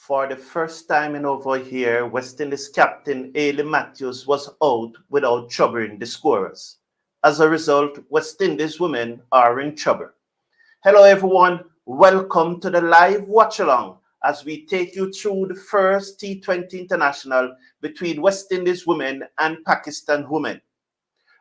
For the first time in over a year, West Indies captain Ailey Matthews was out without troubling the scorers. As a result, West Indies women are in trouble. Hello everyone, welcome to the live watch-along as we take you through the first T20 international between West Indies women and Pakistan women.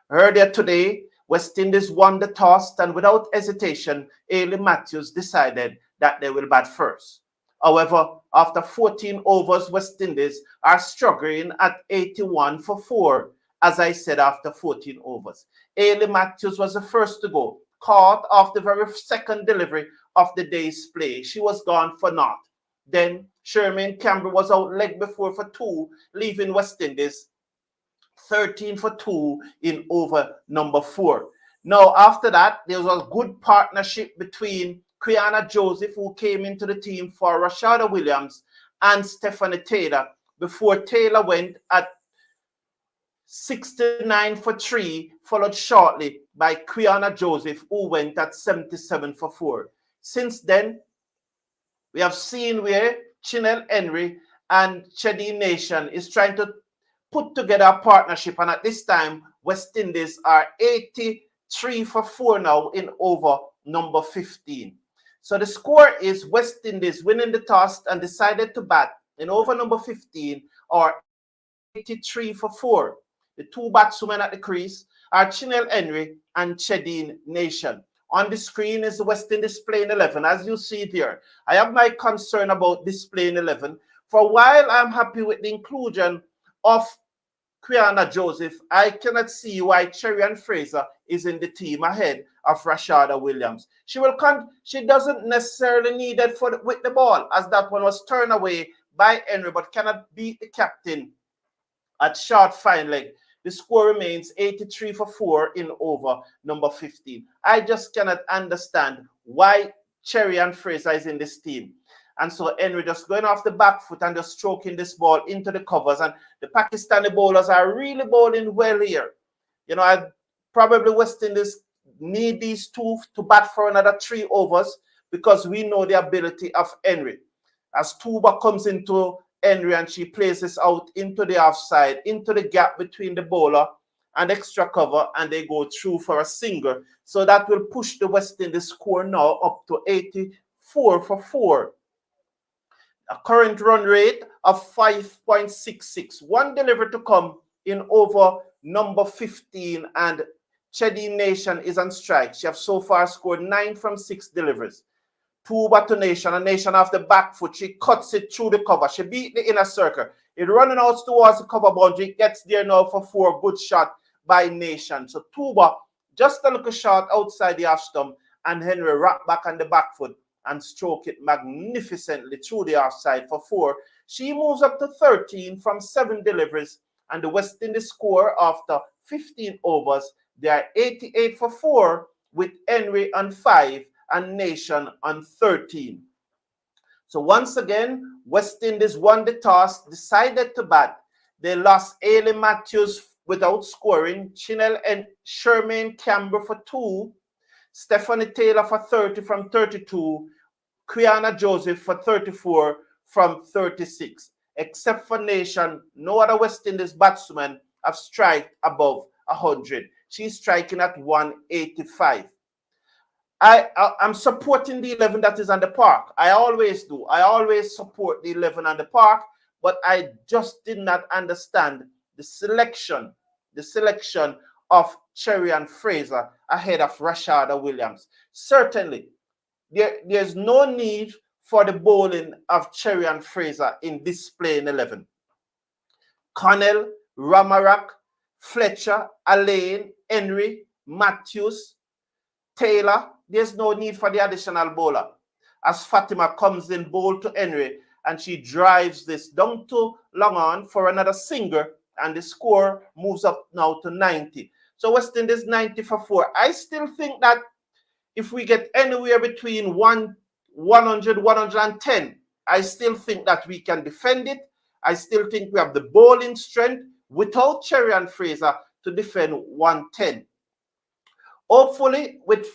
Earlier today, West Indies won the toss and without hesitation, Ailey Matthews decided that they will bat first. However, after 14 overs, West Indies are struggling at 81 for 4, as I said, after 14 overs. Ailey Matthews was the first to go, caught off the very second delivery of the day's play. She was gone for naught. Then Shermaine Campbell was out leg before for 2, leaving West Indies 13 for 2 in over number 4. Now, after that, there was a good partnership between Quiana Joseph, who came into the team for Rashada Williams, and Stephanie Taylor, before Taylor went at 69 for 3, followed shortly by Quiana Joseph, who went at 77 for 4. Since then, we have seen where Chinel Henry and Chedi Nation is trying to put together a partnership, and at this time, West Indies are 83 for 4 now in over number 15. So the score is West Indies winning the toss and decided to bat in over number 15, or 83 for 4. The two batswomen at the crease are Chinel Henry and Chedi Nation. On the screen is the West Indies playing 11. As you see there, I have my concern about this playing 11. For a while, I'm happy with the inclusion of Quiana Joseph. I cannot see why Cherry-Ann Fraser is in the team ahead of Rashada Williams. She doesn't necessarily need it with the ball, as that one was turned away by Henry, but cannot beat the captain at short fine leg. The score remains 83 for 4 in over number 15. I just cannot understand why Cherry-Ann Fraser is in this team. And so Henry just going off the back foot and just stroking this ball into the covers. And the Pakistani bowlers are really bowling well here. You know, probably West Indies need these two to bat for another 3 overs, because we know the ability of Henry. As Tuba comes into Henry and she plays this out into the offside, into the gap between the bowler and extra cover, and they go through for a single. So that will push the West Indies score now up to 84 for 4. A current run rate of 5.66. One delivery to come in over number 15, and Chedi Nation is on strike. She has so far scored 9 from 6 deliveries. Tuba to Nation, a Nation off the back foot. She cuts it through the cover. She beat the inner circle. It running out towards the cover boundary. It gets there now for 4. Good shot by Nation. So Tuba just a little shot outside the off stump, and Henry wrap back on the back foot and stroke it magnificently through the offside for 4. She moves up to 13 from 7 deliveries, and the West Indies score after 15 overs. They are 88 for 4 with Henry on 5 and Nation on 13. So once again, West Indies won the toss, decided to bat. They lost Ailey Matthews without scoring, Chinel and Shermaine Campbell for 2, Stephanie Taylor for 30 from 32, Quiana Joseph for 34 from 36. Except for Nation, no other West Indies batsman have striked above 100. She's striking at 185. I'm supporting the 11 that is on the park. I always do. I always support the 11 on the park, but I just did not understand the selection of Cherry-Ann Fraser ahead of Rashada Williams. Certainly, there's no need for the bowling of Cherry-Ann Fraser in this playing 11. Connell, Ramarak, Fletcher, Alain, Henry, Matthews, Taylor, there's no need for the additional bowler. As Fatima comes in bowl to Henry, and she drives this down to long on for another single, and the score moves up now to 90. So West Indies 90 for 4. I still think that if we get anywhere between 100, 110, I still think that we can defend it. I still think we have the bowling strength without Cherry-Ann Fraser to defend 110. Hopefully, with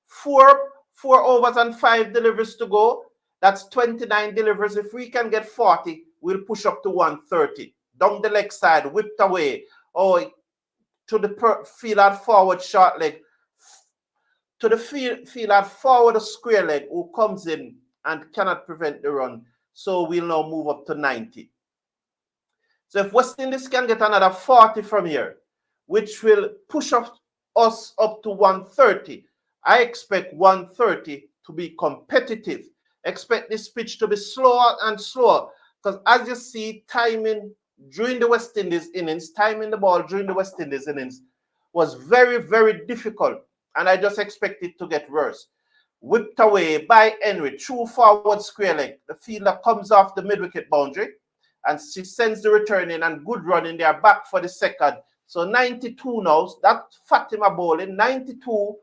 four overs and 5 deliveries to go, That's 29 deliveries. If we can get 40, we'll push up to 130. Down the leg side, whipped away. Oh, to the field out forward short leg. To the field out forward a square leg who comes in and cannot prevent the run. So we'll now move up to 90. So if West Indies can get another 40 from here, which will push us up to 130, I expect 130 to be competitive. Expect this pitch to be slower and slower, because as you see, timing during the West Indies innings, timing the ball during the West Indies innings was very, very difficult, and I just expect it to get worse. Whipped away by Henry, true forward square leg. The fielder comes off the mid-wicket boundary, and she sends the return in, and good run in there, back for the second. So 92 now, that Fatima bowling, 92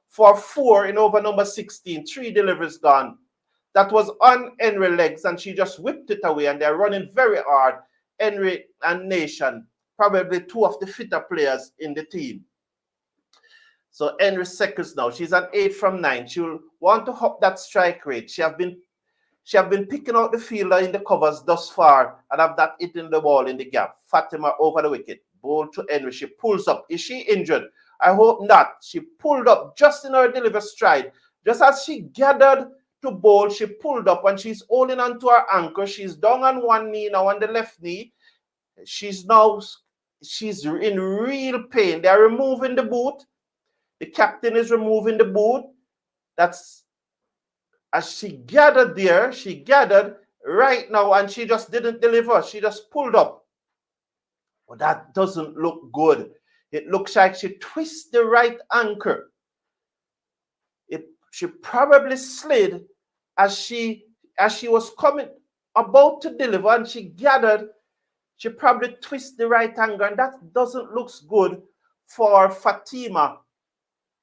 for 4 in over number 16, 3 deliveries gone. That was on Henry legs, and she just whipped it away, and they're running very hard. Henry and Nation, probably 2 of the fitter players in the team. So Henry seconds now. She's an 8 from 9. She'll want to up that strike rate. She have been picking out the fielder in the covers thus far and have that hitting the ball in the gap. Fatima over the wicket. Ball to Henry. She pulls up. Is she injured? I hope not. She pulled up just in her delivery stride. Just as she gathered to bowl, she pulled up and she's holding onto her anchor. She's down on one knee now on the left knee. She's in real pain. They're removing the boot. The captain is removing the boot. That's as she gathered there. She gathered right now and she just didn't deliver. She just pulled up. But that doesn't look good. It looks like she twists the right anchor. She probably slid as she was coming about to deliver, and she gathered. She probably twisted the right angle, and that doesn't look good for Fatima,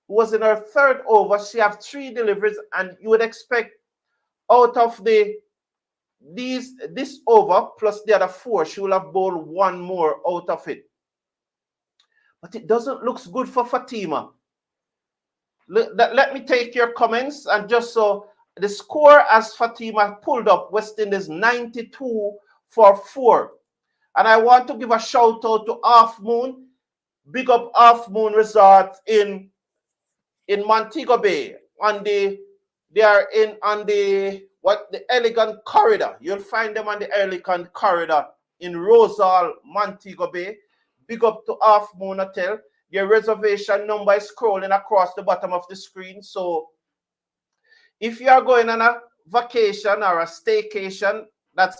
who was in her 3rd over. She have 3 deliveries, and you would expect out of this over plus the other 4, she will have bowled 1 more out of it. But it doesn't look good for Fatima. Let me take your comments, and just so the score as Fatima pulled up, West Indies 92 for 4. And I want to give a shout out to Half Moon. Big up Half Moon Resort in Montego Bay. They are on the Elegant Corridor. You'll find them on the Elegant Corridor in Rosal, Montego Bay. Big up to Half Moon Hotel. Your reservation number is scrolling across the bottom of the screen. So if you are going on a vacation or a staycation, that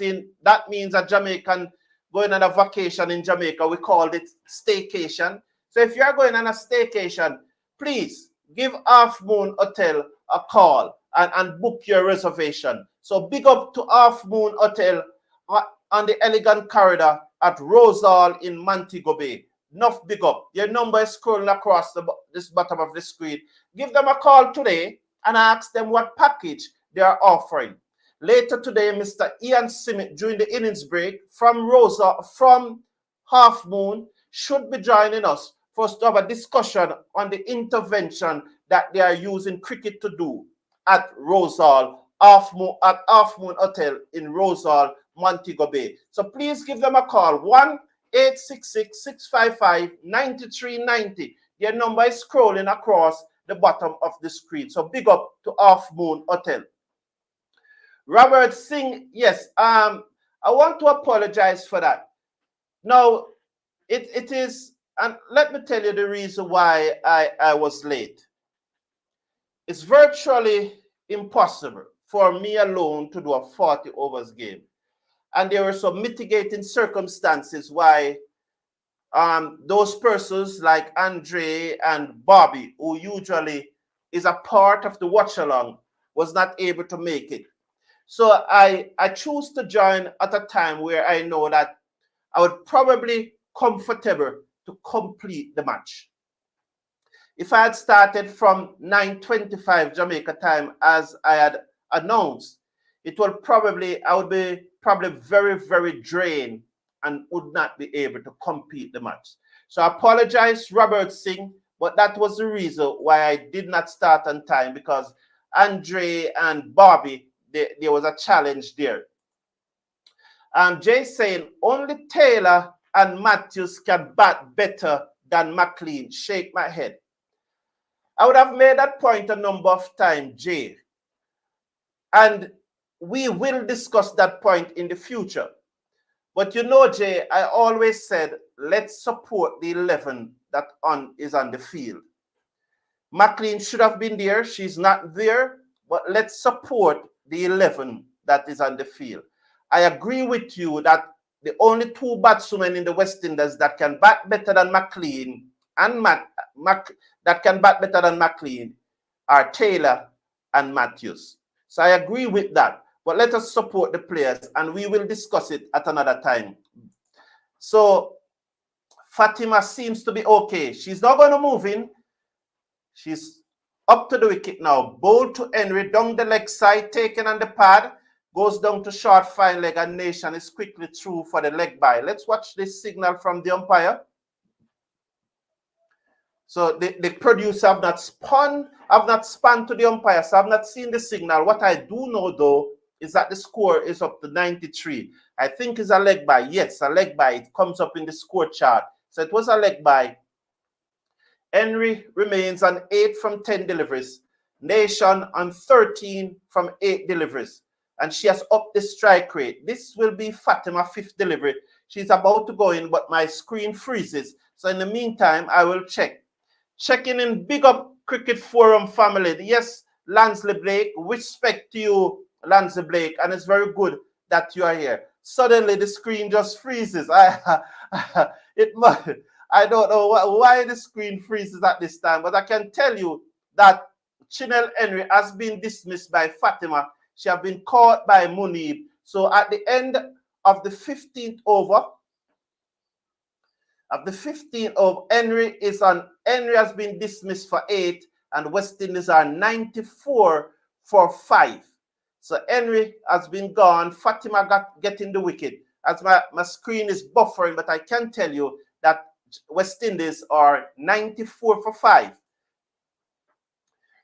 means a Jamaican going on a vacation in Jamaica. We called it staycation. So if you are going on a staycation, please give Half Moon Hotel a call and book your reservation. So big up to Half Moon Hotel on the Elegant Corridor at Rosal in Montego Bay. Enough big up. Your number is scrolling across this bottom of the screen. Give them a call today and ask them what package they are offering. Later today, Mr. Ian Simmet, during the innings break from Half Moon, should be joining us for us to have a discussion on the intervention that they are using cricket to do at Half Moon Hotel in Rosal, Montego Bay. So please give them a call. 1-866-655-9390. Their number is scrolling across the bottom of the screen. So big up to Half Moon Hotel. Robert Singh, yes, I want to apologize for that. Now, it is, and let me tell you the reason why I was late. It's virtually impossible for me alone to do a 40 overs game. And there were some mitigating circumstances why those persons like Andre and Bobby, who usually is a part of the watch-along, was not able to make it. So I choose to join at a time where I know that I would probably comfortable to complete the match. If I had started from 9:25 Jamaica time as I had announced, I would be probably very, very drained and would not be able to complete the match. So I apologize, Robert Singh, but that was the reason why I did not start on time, because Andre and Bobby there was a challenge there. Jay saying only Taylor and Matthews can bat better than McLean. Shake my head. I would have made that point a number of times, Jay. And we will discuss that point in the future. But you know, Jay, I always said, let's support the 11 that is on the field. McLean should have been there. She's not there. But let's support the 11 that is on the field. I agree with you that the only two batsmen in the West Indies that can bat better than McLean and that can bat better than McLean are Taylor and Matthews. So I agree with that. But let us support the players, and we will discuss it at another time. So Fatima seems to be okay. She's not going to move in. She's up to the wicket now. Bowl to Henry, down the leg side, taken on the pad. Goes down to short, fine leg, and Nation is quickly through for the leg bye. Let's watch this signal from the umpire. So the producer have not spun to the umpire, so I've not seen the signal. What I do know, though, is that the score is up to 93. I think it's a leg bye. Yes, a leg bye. It comes up in the score chart. So it was a leg bye. Henry remains on 8 from 10 deliveries. Nation on 13 from 8 deliveries. And she has upped the strike rate. This will be Fatima 5th delivery. She's about to go in, but my screen freezes. So in the meantime, I will check. Checking in, big up Cricket Forum family. Yes, Lansley Blake, respect to you, Lansley Blake, and it's very good that you are here. Suddenly the screen just freezes. I don't know why the screen freezes at this time, but I can tell you that Chinel Henry has been dismissed by Fatima. She has been caught by Munib. So at the end of the 15th over, Henry has been dismissed for 8, and West Indies are 94 for 5. So Henry has been gone. Fatima getting the wicket. As my screen is buffering, but I can tell you that West Indies are 94 for 5.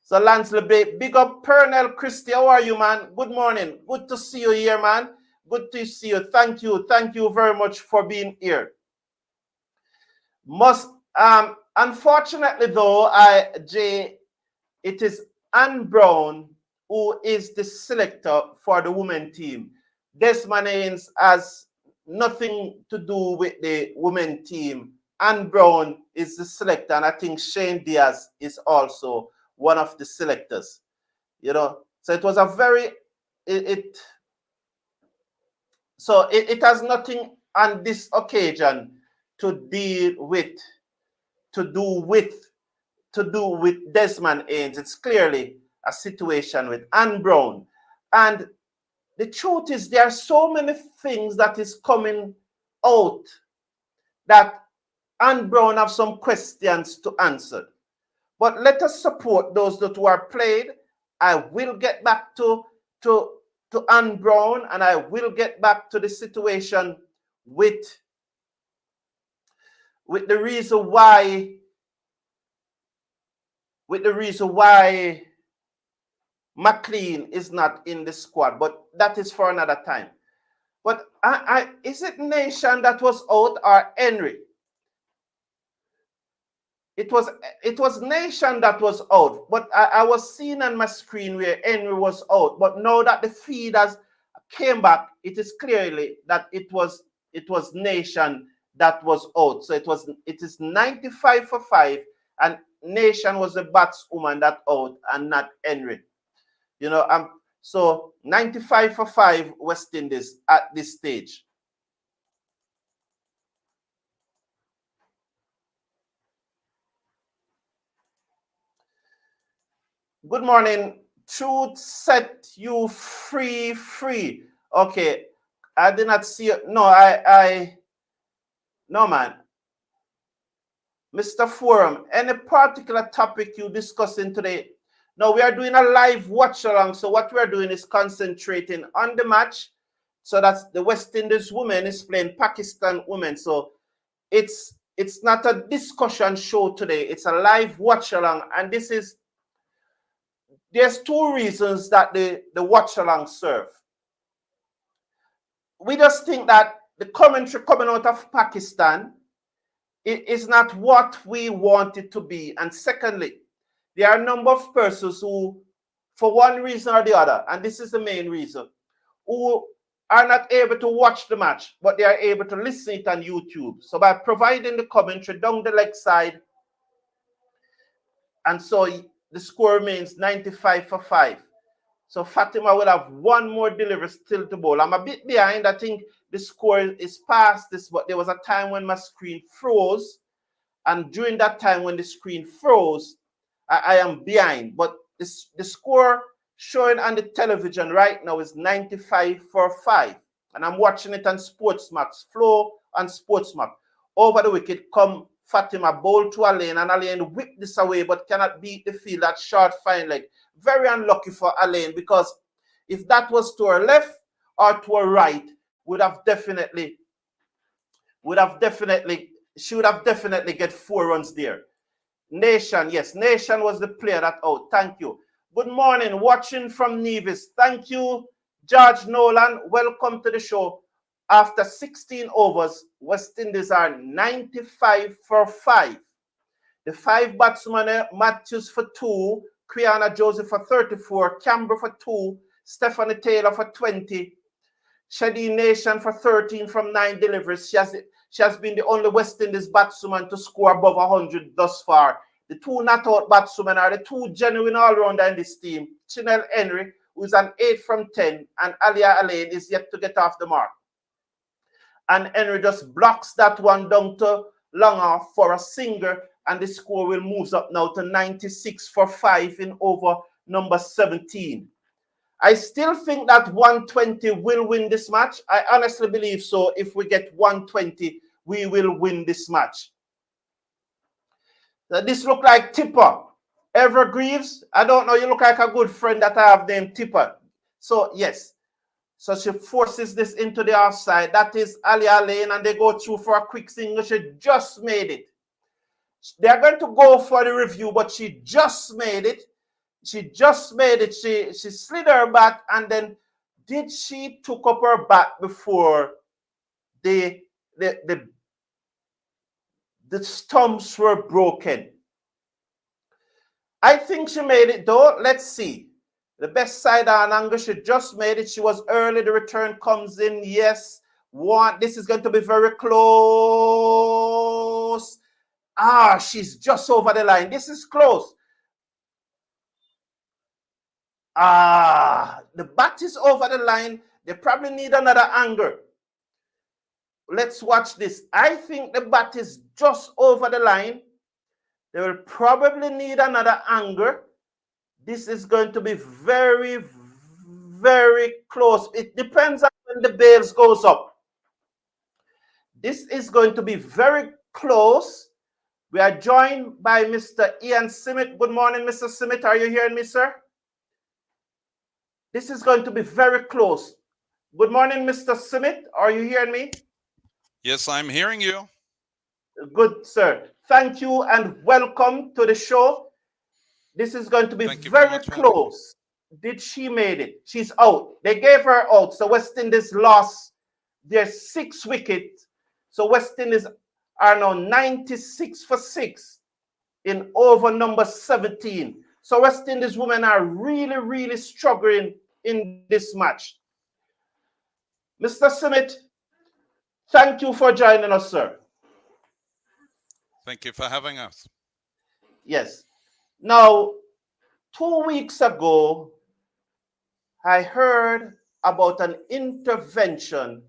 So Lansley Bay, big up Pernell Christie. How are you, man? Good morning. Good to see you here, man. Good to see you. Thank you. Thank you very much for being here. Unfortunately though, Jay, it is Anne Brown who is the selector for the women team. Desmond Haynes has nothing to do with the women team. Anne Brown is the selector, and I think Shane Diaz is also one of the selectors. You know, so it was a very it has nothing on this occasion to do with Desmond Haynes. It's clearly a situation with Anne Brown. And the truth is, there are so many things that is coming out that Anne Brown have some questions to answer. But let us support those that who are played. I will get back to Anne Brown, and I will get back to the situation with the reason why McLean is not in the squad, but that is for another time. But is it Nation that was out or Henry? It was Nation that was out, but I was seeing on my screen where Henry was out. But now that the feed has came back, it is clearly that it was Nation that was out. So it is 95 for 5, and Nation was the batswoman that out and not Henry. You know, so 95 for 5 West Indies at this stage. Good morning. Truth set you free. Okay. I did not see it. No, no, man. Mr. Forum, any particular topic you discussing today? No, we are doing a live watch along. So what we are doing is concentrating on the match. So that's the West Indies women is playing Pakistan women. So it's not a discussion show today. It's a live watch along. And this is there's two reasons that the watch along serve. We just think that the commentary coming out of Pakistan is not what we want it to be. And secondly, there are a number of persons who, for one reason or the other, and this is the main reason, who are not able to watch the match, but they are able to listen it on YouTube. So by providing the commentary down the leg side, and so the score remains 95 for 5. So Fatima will have one more delivery still to bowl. I'm a bit behind. I think the score is past this, but there was a time when my screen froze. And during that time when the screen froze, I am behind. But the score showing on the television right now is 95 for 5. And I'm watching it on Sportsmax, Flow on Sportsmax. Over the wicket come Fatima, bowl to Alain, and Alain whipped this away but cannot beat the field at short fine leg. Very unlucky for Alain, because if that was to her left or to her right, she would have definitely get 4 runs there. Nation, yes, Nation was the player that out. Thank you. Good morning, watching from Nevis. Thank you, George Nolan. Welcome to the show. After 16 overs, West Indies are 95 for 5. The 5 batsmen, Matthews for 2, Quiana Joseph for 34, Campbell for 2, Stephanie Taylor for 20, Shadi Nation for 13 from 9 deliveries. She has been the only West Indies batswoman to score above 100 thus far. The 2 not-out batswomen are the 2 genuine all-rounder in this team. Chinel Henry, who is an 8 from 10, and Alia Alain is yet to get off the mark. And Henry just blocks that one down to long off for a single, and the score will move up now to 96 for 5 in over number 17. I still think that 120 will win this match. I honestly believe so. If we get 120, we will win this match. This look like Tipper. Ever Greaves? I don't know. You look like a good friend that I have named Tipper. So, yes. So she forces this into the offside. That is Alia Lane, and they go through for a quick single. She just made it. They're going to go for the review, but she just made it. She just made it. She slid her bat, and then did she took up her bat before the stumps were broken? I think she made it though. Let's see. The best side on angle, she just made it. She was early. The return comes in. Yes. This is going to be very close. She's just over the line. This is close. The bat is over the line. They probably need another angle. Let's watch this. I think the bat is just over the line. They will probably need another angle. This is going to be very, very close. It depends on when the bails goes up. This is going to be very close. We are joined by Mr. Ian Simmet. Good morning, Mr. Simmet. Are you hearing me, sir? This is going to be very close. Good morning, Mr. Simmet. Are you hearing me? Yes, I'm hearing you. Good, sir. Thank you and welcome to the show. This is going to be very close. Did she made it? She's out. They gave her out. So West Indies lost their 6 wickets. So West Indies are now 96 for 6 in over number 17. So West Indies women are really, really struggling in this match. Mr. Simmet, thank you for joining us, sir. Thank you for having us. Yes. Now, 2 weeks ago, I heard about an intervention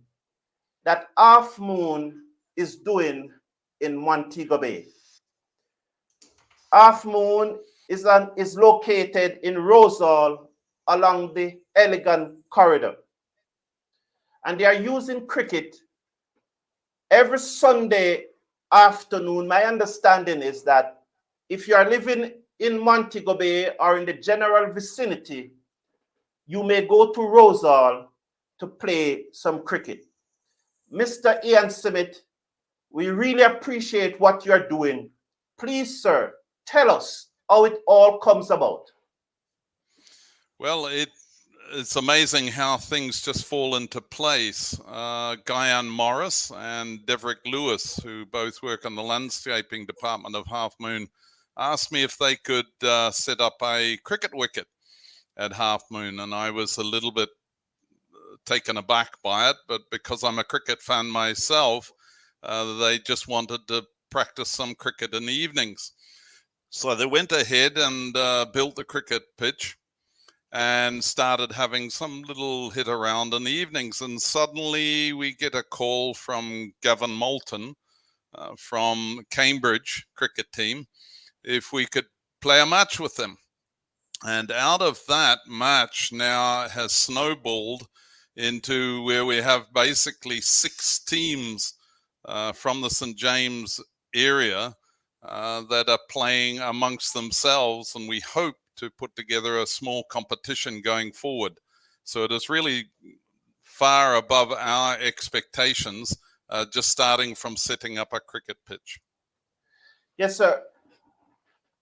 that Half Moon is doing in Montego Bay. Half Moon is located in Rosal along the Elegant Corridor. And they are using cricket every Sunday afternoon. My understanding is that if you are living in Montego Bay or in the general vicinity, you may go to Rosal to play some cricket. Mr. Ian Simmet, we really appreciate what you're doing. Please, sir, tell us how it all comes about. Well, it's amazing how things just fall into place. Guyan Morris and Deverick Lewis, who both work on the landscaping department of Half Moon, asked me if they could set up a cricket wicket at Half Moon, and I was a little bit taken aback by it, but because I'm a cricket fan myself, they just wanted to practice some cricket in the evenings. So they went ahead and built the cricket pitch and started having some little hit around in the evenings. And suddenly we get a call from Gavin Moulton from Cambridge cricket team if we could play a match with them. And out of that match now has snowballed into where we have basically 6 teams from the St. James area that are playing amongst themselves, and we hope to put together a small competition going forward. So it is really far above our expectations, just starting from setting up a cricket pitch. Yes, sir.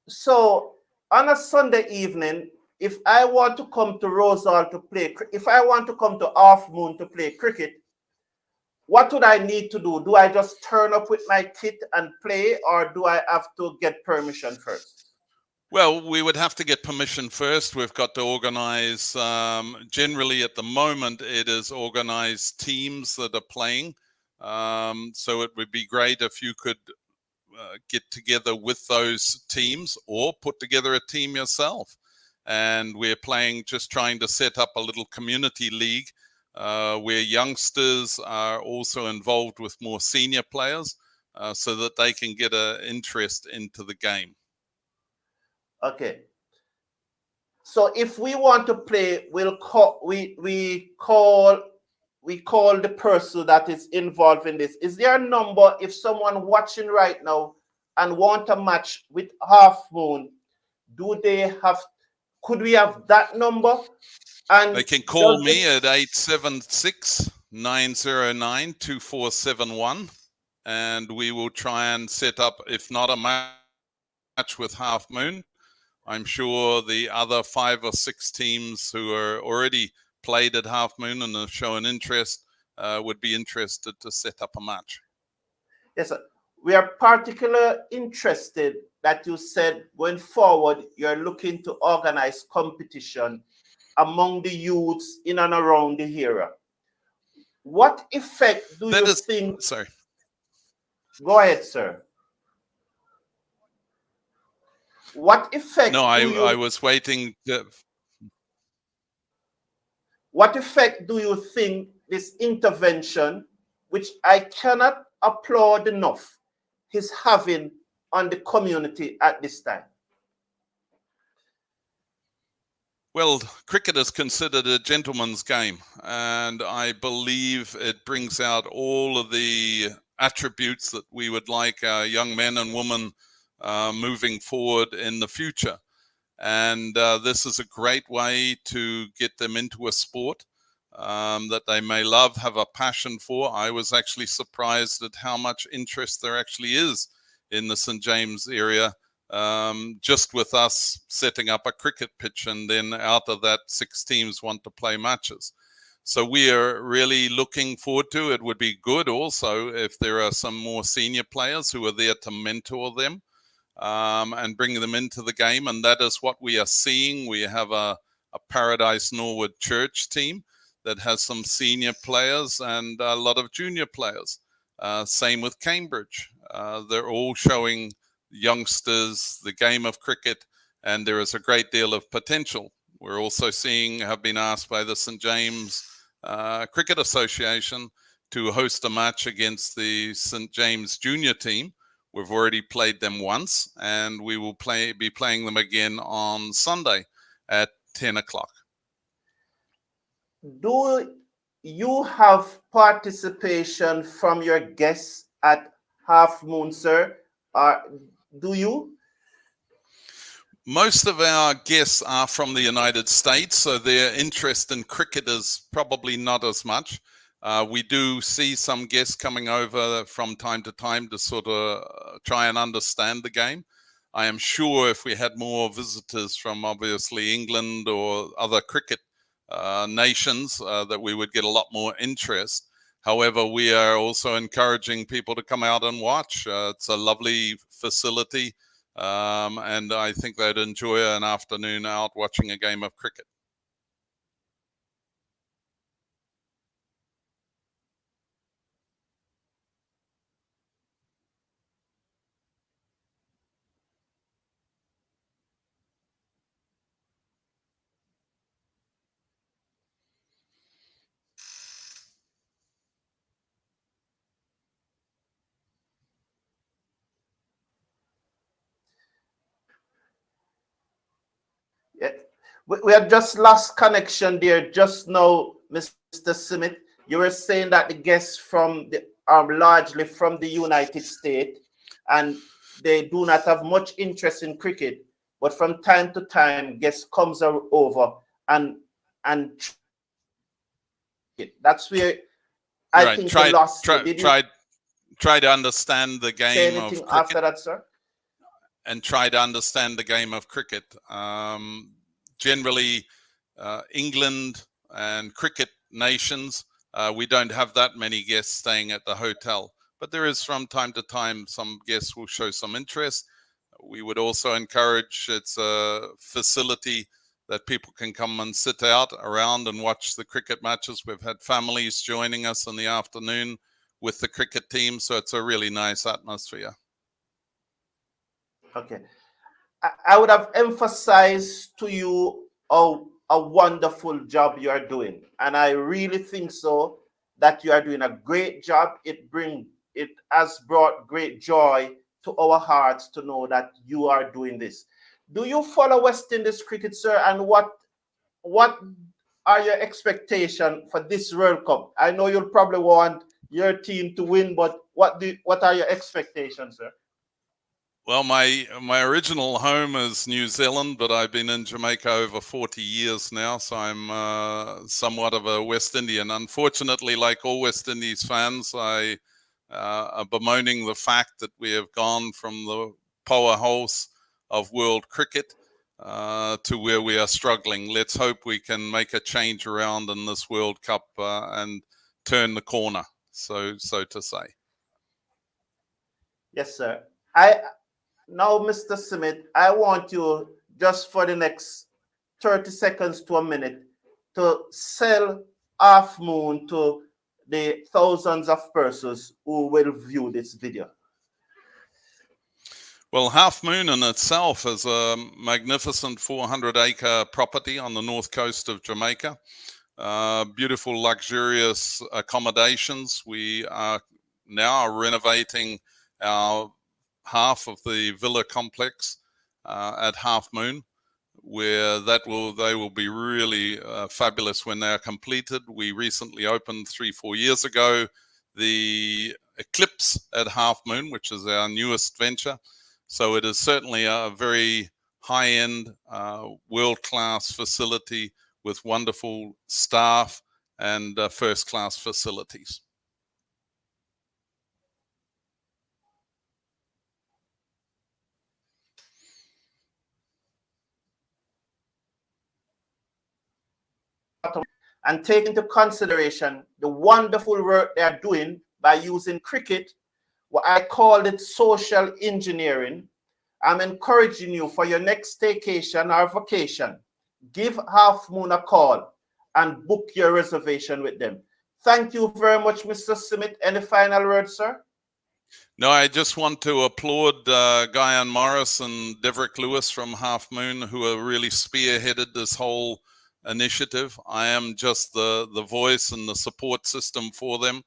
So on a Sunday evening, if I want to come to Rosal to play, if I want to come to Half Moon to play cricket, what would I need to do? Do I just turn up with my kit and play, or do I have to get permission first? Well, we would have to get permission first. We've got to organize, generally at the moment, it is organized teams that are playing. So it would be great if you could get together with those teams or put together a team yourself. And we're just trying to set up a little community league where youngsters are also involved with more senior players so that they can get an interest into the game. Okay. So if we want to play, we call the person that is involved in this. Is there a number if someone watching right now and want a match with Half Moon? Could we have that number? And they can call me at 876-909-2471, and we will try and set up, if not a match with Half Moon, I'm sure the other 5 or 6 teams who are already played at Half Moon and have shown interest would be interested to set up a match. Yes, sir. We are particularly interested that you said going forward, you're looking to organize competition among the youths in and around the area. What effect do you think? Sorry. Go ahead, sir. What effect? No, I was waiting. What effect do you think this intervention, which I cannot applaud enough, is having on the community at this time? Well, cricket is considered a gentleman's game, and I believe it brings out all of the attributes that we would like our young men and women moving forward in the future. And this is a great way to get them into a sport that they may love, have a passion for. I was actually surprised at how much interest there actually is in the St. James area, just with us setting up a cricket pitch, and then out of that 6 teams want to play matches. So we are really looking forward to it. It would be good also if there are some more senior players who are there to mentor them and bring them into the game. And that is what we are seeing. We have a Paradise Norwood Church team that has some senior players and a lot of junior players. Same with Cambridge. They're all showing youngsters the game of cricket, and there is a great deal of potential. We're also have been asked by the St. James Cricket Association to host a match against the St. James junior team. We've already played them once, and we will be playing them again on Sunday at 10 o'clock. Do you have participation from your guests at Half Moon, sir? Do you? Most of our guests are from the United States, so their interest in cricket is probably not as much. We do see some guests coming over from time to time to sort of try and understand the game. I am sure if we had more visitors from obviously England or other cricket nations, that we would get a lot more interest. However, we are also encouraging people to come out and watch. It's a lovely facility, and I think they'd enjoy an afternoon out watching a game of cricket. Yeah. We had just lost connection there just now, Mr. Smith. You were saying that the guests from the are largely from the United States, and they do not have much interest in cricket. But from time to time, guests comes over and that's where I think you lost. Did you try to understand the game say anything of cricket after that, sir? and try to understand the game of cricket. Generally, England and cricket nations, we don't have that many guests staying at the hotel, but there is from time to time some guests will show some interest. We would also encourage, it's a facility that people can come and sit out around and watch the cricket matches. We've had families joining us in the afternoon with the cricket team, so it's a really nice atmosphere. Okay. I would have emphasized to you a wonderful job you are doing. And I really think so that you are doing a great job. It has brought great joy to our hearts to know that you are doing this. Do you follow West Indies cricket, sir? And what are your expectations for this World Cup? I know you'll probably want your team to win, but what are your expectations, sir? Well, my original home is New Zealand, but I've been in Jamaica over 40 years now, so I'm somewhat of a West Indian. Unfortunately, like all West Indies fans, I are bemoaning the fact that we have gone from the powerhouse of world cricket to where we are struggling. Let's hope we can make a change around in this World Cup and turn the corner, so to say. Yes, sir. Now, Mr. Smith, I want you just for the next 30 seconds to a minute to sell Half Moon to the thousands of persons who will view this video. Well, Half Moon in itself is a magnificent 400-acre property on the north coast of Jamaica. Beautiful, luxurious accommodations. We are now renovating our half of the villa complex at Half Moon, where they will be really fabulous when they are completed. We recently opened 3-4 years ago the Eclipse at Half Moon, which is our newest venture. So it is certainly a very high-end, world-class facility with wonderful staff and first-class facilities. And take into consideration the wonderful work they are doing by using cricket, what I call it social engineering. I'm encouraging you for your next staycation or vacation, give Half Moon a call and book your reservation with them. Thank you very much, Mr. Smith. Any final words, sir? No, I just want to applaud Guyan Morris and Deverick Lewis from Half Moon, who have really spearheaded this whole initiative. I am just the voice and the support system for them.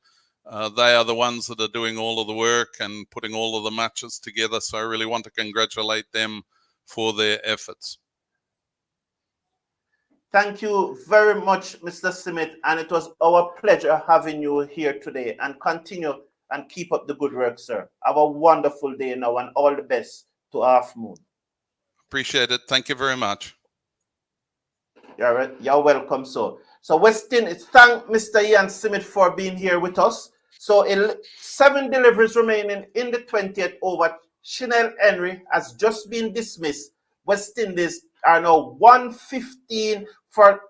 They are the ones that are doing all of the work and putting all of the matches together. So I really want to congratulate them for their efforts. Thank you very much, Mr. Smith. And it was our pleasure having you here today. And continue and keep up the good work, sir. Have a wonderful day now and all the best to Half Moon. Appreciate it. Thank you very much. You're welcome, so West Indies, thank Mr. Ian Smith for being here with us. So 7 deliveries remaining in the 20th over. Chanel Henry has just been dismissed. West Indies are now 115 for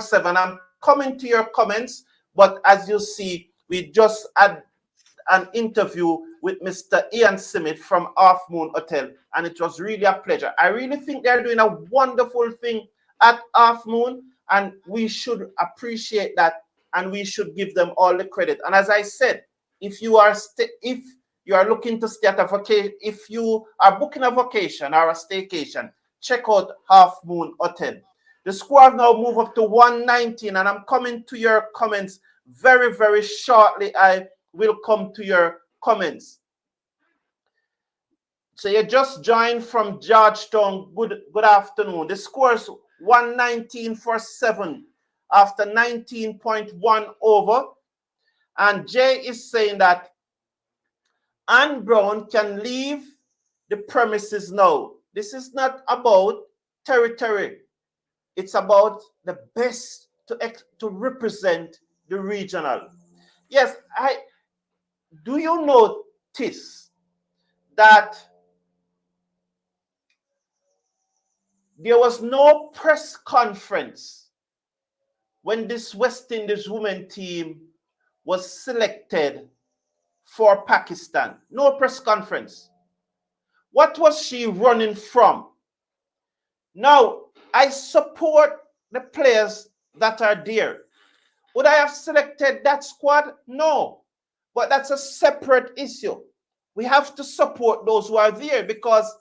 7. I'm coming to your comments, but as you see, we just had an interview with Mr. Ian Simmet from Half Moon Hotel, and it was really a pleasure. I really think they're doing a wonderful thing at Half Moon, and we should appreciate that, and we should give them all the credit. And as I said, if you are looking to stay at a vacation, if you are booking a vacation or a staycation, check out Half Moon Hotel. The score have now moved up to 119, and I'm coming to your comments very, very shortly. I will come to your comments. So you just joined from Georgetown. Good afternoon. The score is 119 for 7 after 19.1 over. And Jay is saying that Anne Brown can leave the premises now. This is not about territory. It's about the best to represent the regional. Yes, do you notice that there was no press conference when this West Indies women team was selected for Pakistan? No press conference. What was she running from? Now, I support the players that are there. Would I have selected that squad? No. But that's a separate issue. We have to support those who are there because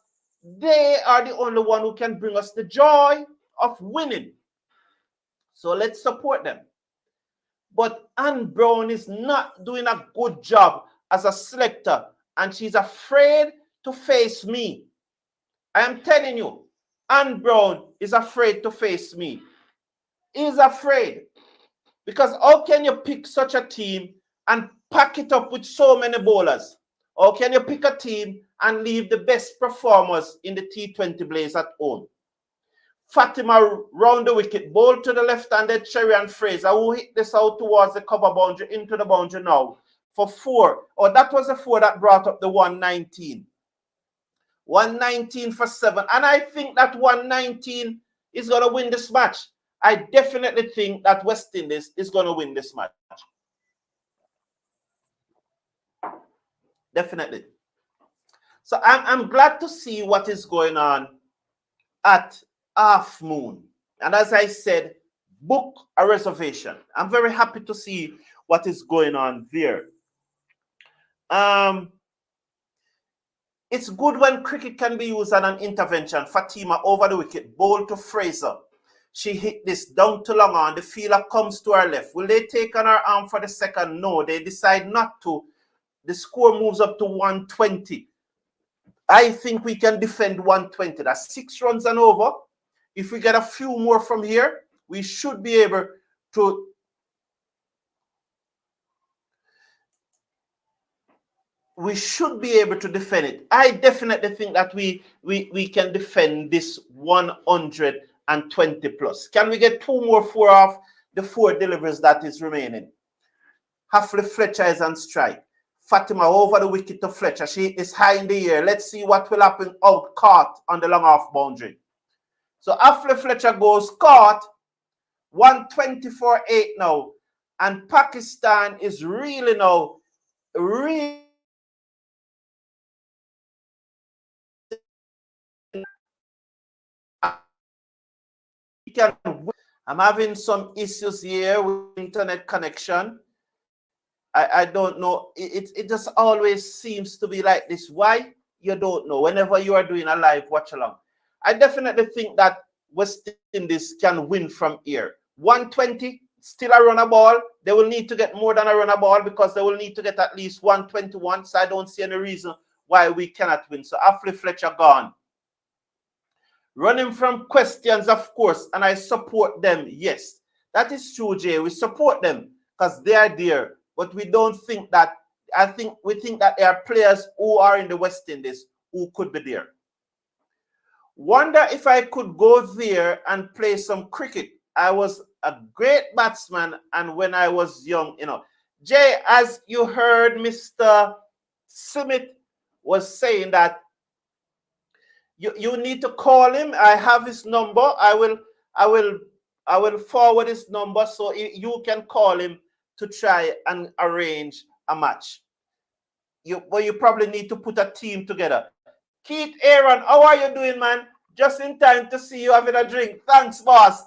they are the only one who can bring us the joy of winning. So let's support them. But Anne Brown is not doing a good job as a selector, and she's afraid to face me. I am telling you, Anne Brown is afraid to face me. He's afraid. Because how can you pick such a team and pack it up with so many bowlers? Or can you pick a team and leave the best performers in the T20 Blaze at home? Fatima round the wicket, ball to the left-handed Cherry and Fraser, who hit this out towards the cover boundary, into the boundary now for 4. Oh, that was the 4 that brought up the 119. 119 for 7. And I think that 119 is going to win this match. I definitely think that West Indies is going to win this match. Definitely. So I'm glad to see what is going on at Half Moon. And as I said, book a reservation. I'm very happy to see what is going on there. It's good when cricket can be used as an intervention. Fatima over the wicket, bowl to Fraser. She hit this down to long on. The fielder comes to her left. Will they take on her arm for the second? No, they decide not to. The score moves up to 120. I think we can defend 120. That's 6 runs and over. If we get a few more from here, we should be able to defend it. I definitely think that we can defend this 120 plus. Can we get 2 more 4 off the 4 deliveries that is remaining? Halfley Fletcher is on strike. Fatima over the wicket to Fletcher. She is high in the air. Let's see what will happen out caught on the long off boundary. So Halfley Fletcher goes caught. 124-8 now. And Pakistan is really now I'm having some issues here with internet connection. I don't know. It just always seems to be like this. Why? You don't know. Whenever you are doing a live watch along. I definitely think that West Indies can win from here. 120, still a runner ball. They will need to get more than a runner ball because they will need to get at least 121. So I don't see any reason why we cannot win. So Halfley Fletcher gone. Running from questions, of course, and I support them. Yes, that is true, Jay. We support them because they are there. But we don't think that, we think that there are players who are in the West Indies who could be there. Wonder if I could go there and play some cricket. I was a great batsman, and when I was young, Jay, as you heard Mr. Simmet was saying that you need to call him. I have his number. I will forward his number so you can call him to try and arrange a match. You probably need to put a team together. Keith Aaron, how are you doing, man? Just in time to see you having a drink. Thanks, boss.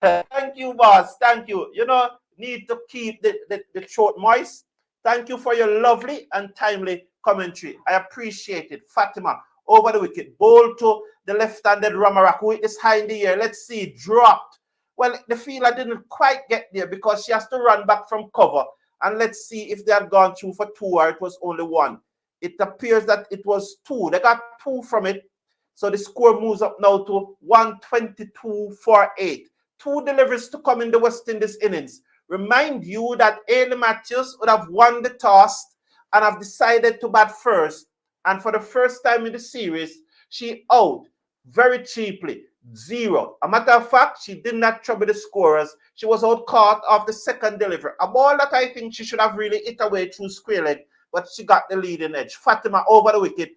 Thank you, boss. Thank you. You know, need to keep the throat moist. Thank you for your lovely and timely commentary. I appreciate it. Fatima, over the wicket. Ball to the left-handed Ramarak, who is high in the air. Let's see, dropped. Well, the fielder didn't quite get there because she has to run back from cover. And let's see if they had gone through for 2 or it was only 1. It appears that it was 2. They got 2 from it. So the score moves up now to 122 for 8. 2 deliveries to come in the West Indies innings. Remind you that Ailey Matthews would have won the toss and have decided to bat first. And for the first time in the series, she out very cheaply, 0. A matter of fact, she did not trouble the scorers. She was out caught off the second delivery. A ball that I think she should have really hit away through square leg, but she got the leading edge. Fatima over the wicket.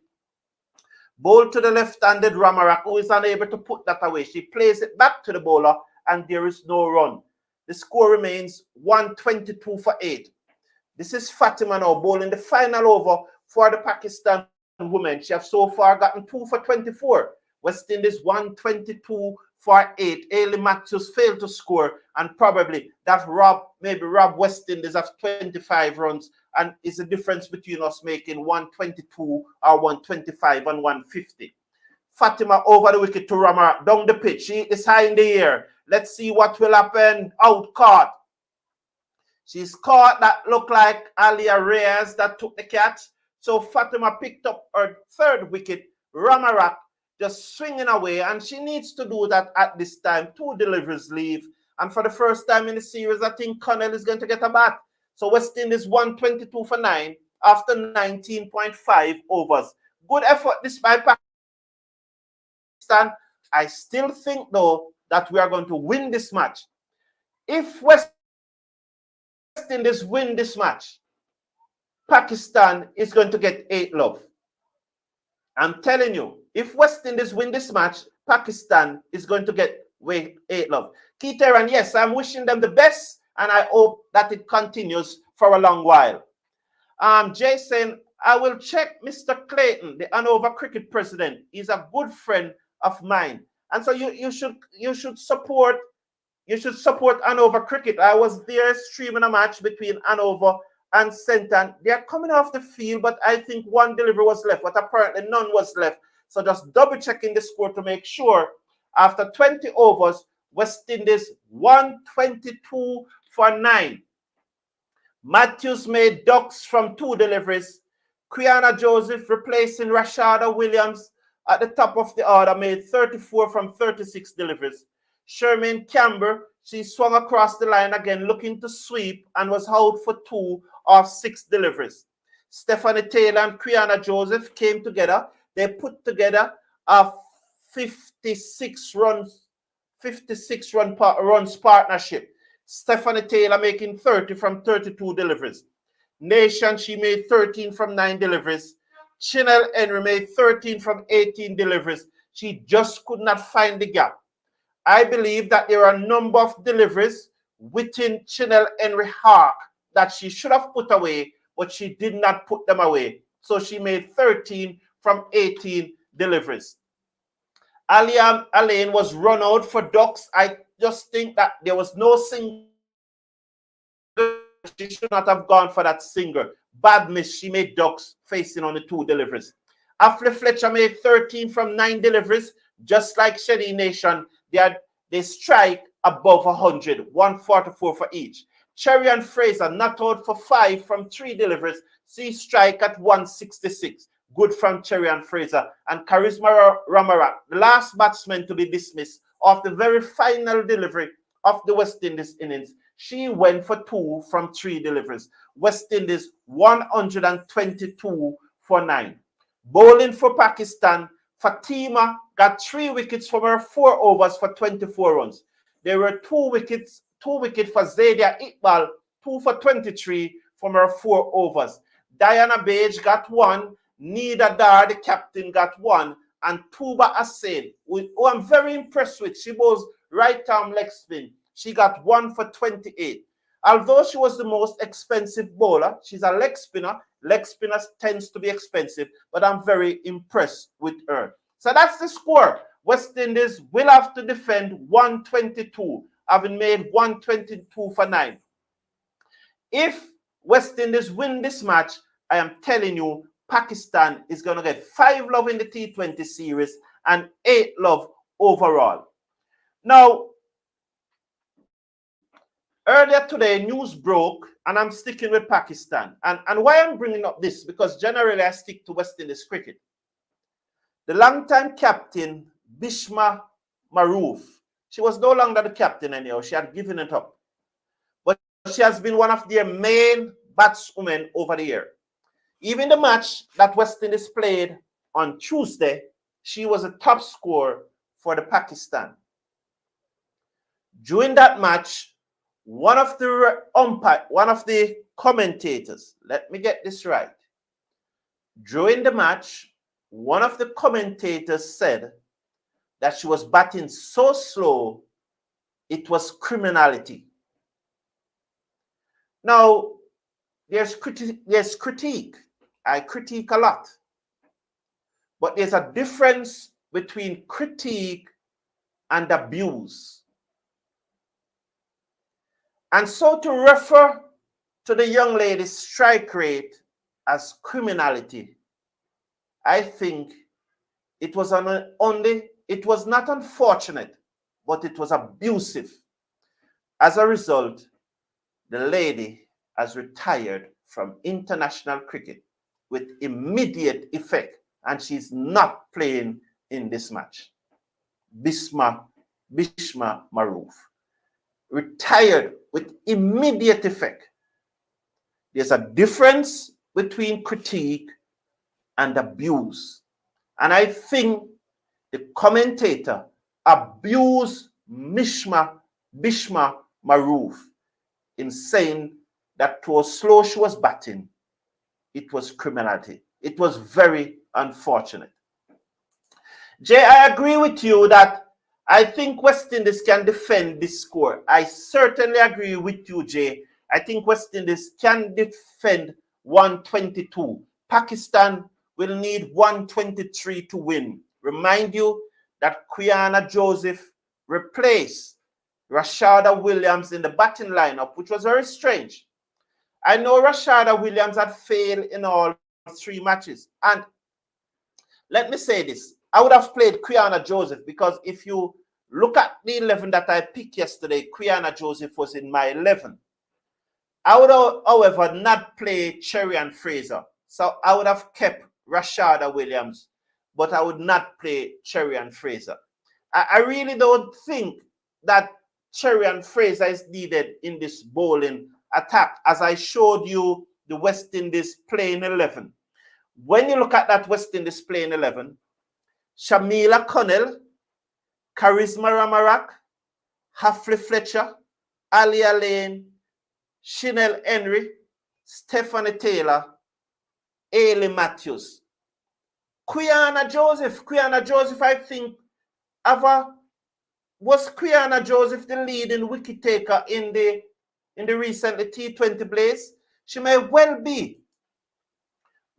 Ball to the left-handed Ramarak, who is unable to put that away. She plays it back to the bowler, and there is no run. The score remains 122 for 8. This is Fatima now bowling the final over for the Pakistan women. She has so far gotten 2 for 24. West Indies 122 for 8. Ailey Matthews failed to score, and probably that robbed West Indies of 25 runs, and is the difference between us making 122 or 125 and 150. Fatima over the wicket to Rama down the pitch. She is high in the air. Let's see what will happen. Out caught. She's caught. That looked like Alia Reyes that took the catch. So Fatima picked up her 3rd wicket. Ramarak just swinging away, and she needs to do that at this time. 2 deliveries leave, and for the first time in the series, I think Connell is going to get a bat. So West Indies 122 for 9 after 19.5 overs. Good effort despite Pakistan. I still think, though, that we are going to win this match. If West Indies win this match, Pakistan is going to get 8 love. I'm telling you, if West Indies win this match, Pakistan is going to get 8 love. Keith Aaron, yes, I'm wishing them the best, and I hope that it continues for a long while. Jason, I will check Mr. Clayton, the Hanover cricket president. He's a good friend of mine, and so you should support Hanover cricket. I was there streaming a match between Hanover and Senton. They are coming off the field, but I think 1 delivery was left, but apparently none was left. So just double checking the score to make sure. After 20 overs, West Indies 122 for 9. Matthews made ducks from 2 deliveries. Quiana Joseph replacing Rashada Williams at the top of the order made 34 from 36 deliveries. Shermaine Camber, she swung across the line again looking to sweep and was out for 2 of 6 deliveries. Stephanie Taylor and Quiana Joseph came together. They put together a 56 runs partnership. Stephanie Taylor making 30 from 32 deliveries. Nation, she made 13 from 9 deliveries. Chinel Henry made 13 from 18 deliveries. She just could not find the gap. I believe that there are a number of deliveries within Chinel Henry Hawk that she should have put away, but she did not put them away. So she made 13 from 18 deliveries. Aliam Alain was run out for ducks. I just think that there was no single. She should not have gone for that single. Bad miss. She made ducks facing on the 2 deliveries. After Fletcher made 13 from 9 deliveries, just like Shady Nation, they strike above 100, 144 for each. Cherry and Fraser not out for 5 from 3 deliveries. See strike at 166. Good from Cherry and Fraser. And Charisma Ramarak, the last batsman to be dismissed of the very final delivery of the West Indies innings. She went for 2 from 3 deliveries. West Indies 122 for 9. Bowling for Pakistan, Fatima got 3 wickets from her 4 overs for 24 runs. There were 2 wickets for Zadia Iqbal, 2 for 23 from her 4 overs. Diana Page got 1, Nida Dar, the captain, got 1, and Tuba Asain, who I'm very impressed with. She was right-arm leg spin. She got 1 for 28. Although she was the most expensive bowler, she's a leg spinner. Leg spinners tends to be expensive, but I'm very impressed with her. So that's the score. West Indies will have to defend 122, having made 122 for 9. If West Indies win this match, I am telling you, Pakistan is going to get 5 love in the T20 series and 8 love overall. Now, earlier today, news broke, and I'm sticking with Pakistan. And why I'm bringing up this, because generally I stick to West Indies cricket. The longtime captain, Bishma Maroof, she was no longer the captain anyhow. She had given it up. But she has been one of their main batswomen over the year. Even the match that West Indies played on Tuesday, she was a top scorer for the Pakistan. During that match, one of the commentators, let me get this right. During the match, one of the commentators said that she was batting so slow, it was criminality. Now, there's critique. I critique a lot. But there's a difference between critique and abuse. And so to refer to the young lady's strike rate as criminality, I think it was not unfortunate, but it was abusive. As a result, the lady has retired from international cricket with immediate effect, and she's not playing in this match. Bishma Maroof retired with immediate effect. There's a difference between critique and abuse. And I think the commentator abused Bishma Maroof in saying that to how slow she was batting, it was criminality. It was very unfortunate. Jay, I agree with you that I think West Indies can defend this score. I certainly agree with you, Jay. I think West Indies can defend 122. Pakistan will need 123 to win. Remind you that Quiana Joseph replaced Rashada Williams in the batting lineup, which was very strange. I know Rashada Williams had failed in all 3 matches. And let me say this. I would have played Quiana Joseph because if you look at the 11 that I picked yesterday, Quiana Joseph was in my 11. I would, however, not play Cherry and Fraser. So I would have kept Rashada Williams, but I would not play Cherry and Fraser. I really don't think that Cherry and Fraser is needed in this bowling attack, as I showed you the West Indies playing 11. When you look at that West Indies playing 11, Shamila Connell, Charisma Ramarak, Hafley Fletcher, Alia Lane, Chanel Henry, Stephanie Taylor, Ailey Matthews. Quiana Joseph, I think, was Quiana Joseph the leading wicket taker in the recent T20 Blaze? She may well be.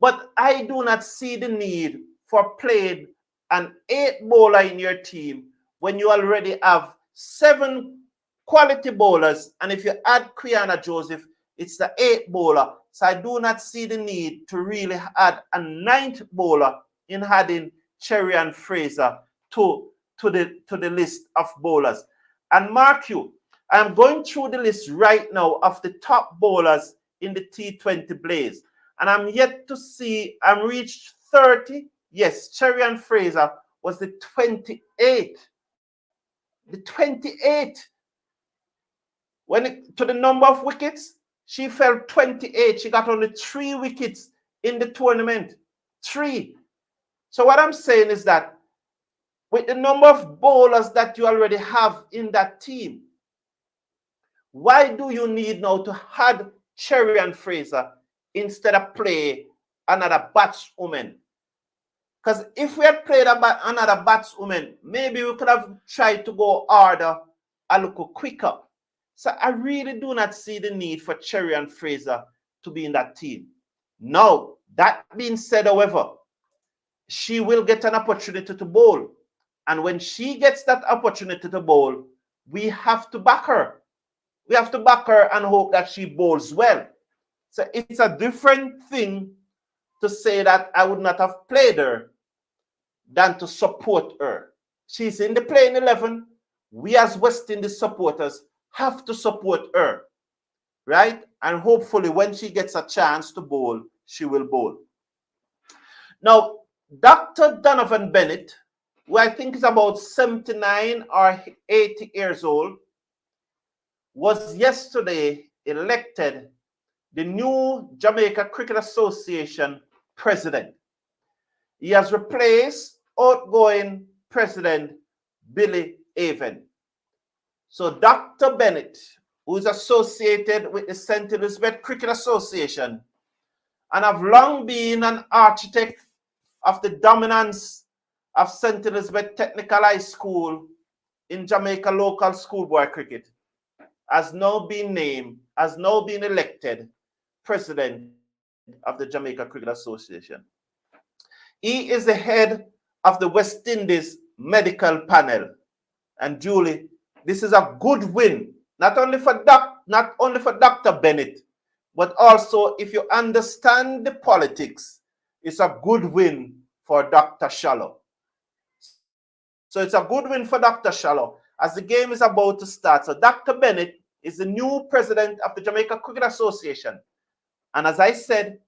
But I do not see the need for playing an 8 bowler in your team when you already have 7 quality bowlers. And if you add Quiana Joseph, it's the 8 bowler. So I do not see the need to really add a 9th bowler in adding Cherry and Fraser to the list of bowlers. And mark you, I'm going through the list right now of the top bowlers in the T20 Blaze. And I'm yet to see, I'm reached 30. Yes, Cherry and Fraser was the 28th. The 28th. To the number of wickets, she fell 28. She got only 3 wickets in the tournament. 3. So what I'm saying is that with the number of bowlers that you already have in that team, why do you need now to add Cherry and Fraser instead of play another batswoman. Because if we had played another batswoman, maybe we could have tried to go harder a little quicker. So I really do not see the need for Cherry and Fraser to be in that team. Now, that being said, however, she will get an opportunity to bowl. And when she gets that opportunity to bowl, we have to back her. We have to back her and hope that she bowls well. So it's a different thing to say that I would not have played her than to support her. She's in the playing 11. We as West Indies supporters have to support her, right? And hopefully when she gets a chance to bowl, she will bowl. Now, Dr. Donovan Bennett, who I think is about 79 or 80 years old, was yesterday elected the new Jamaica Cricket Association president. He has replaced outgoing president Billy Avon. So Dr. Bennett, who is associated with the St. Elizabeth Cricket Association and have long been an architect of the dominance of St. Elizabeth Technical High School in Jamaica local schoolboy cricket, has now been elected president of the Jamaica Cricket Association. He is the head of the West Indies medical panel. And Julie, this is a good win, not only for Dr. Bennett, but also if you understand the politics, it's a good win for Dr. Shallow. So it's a good win for Dr. Shallow as the game is about to start. So Dr. Bennett is the new president of the Jamaica Cricket Association. And as I said,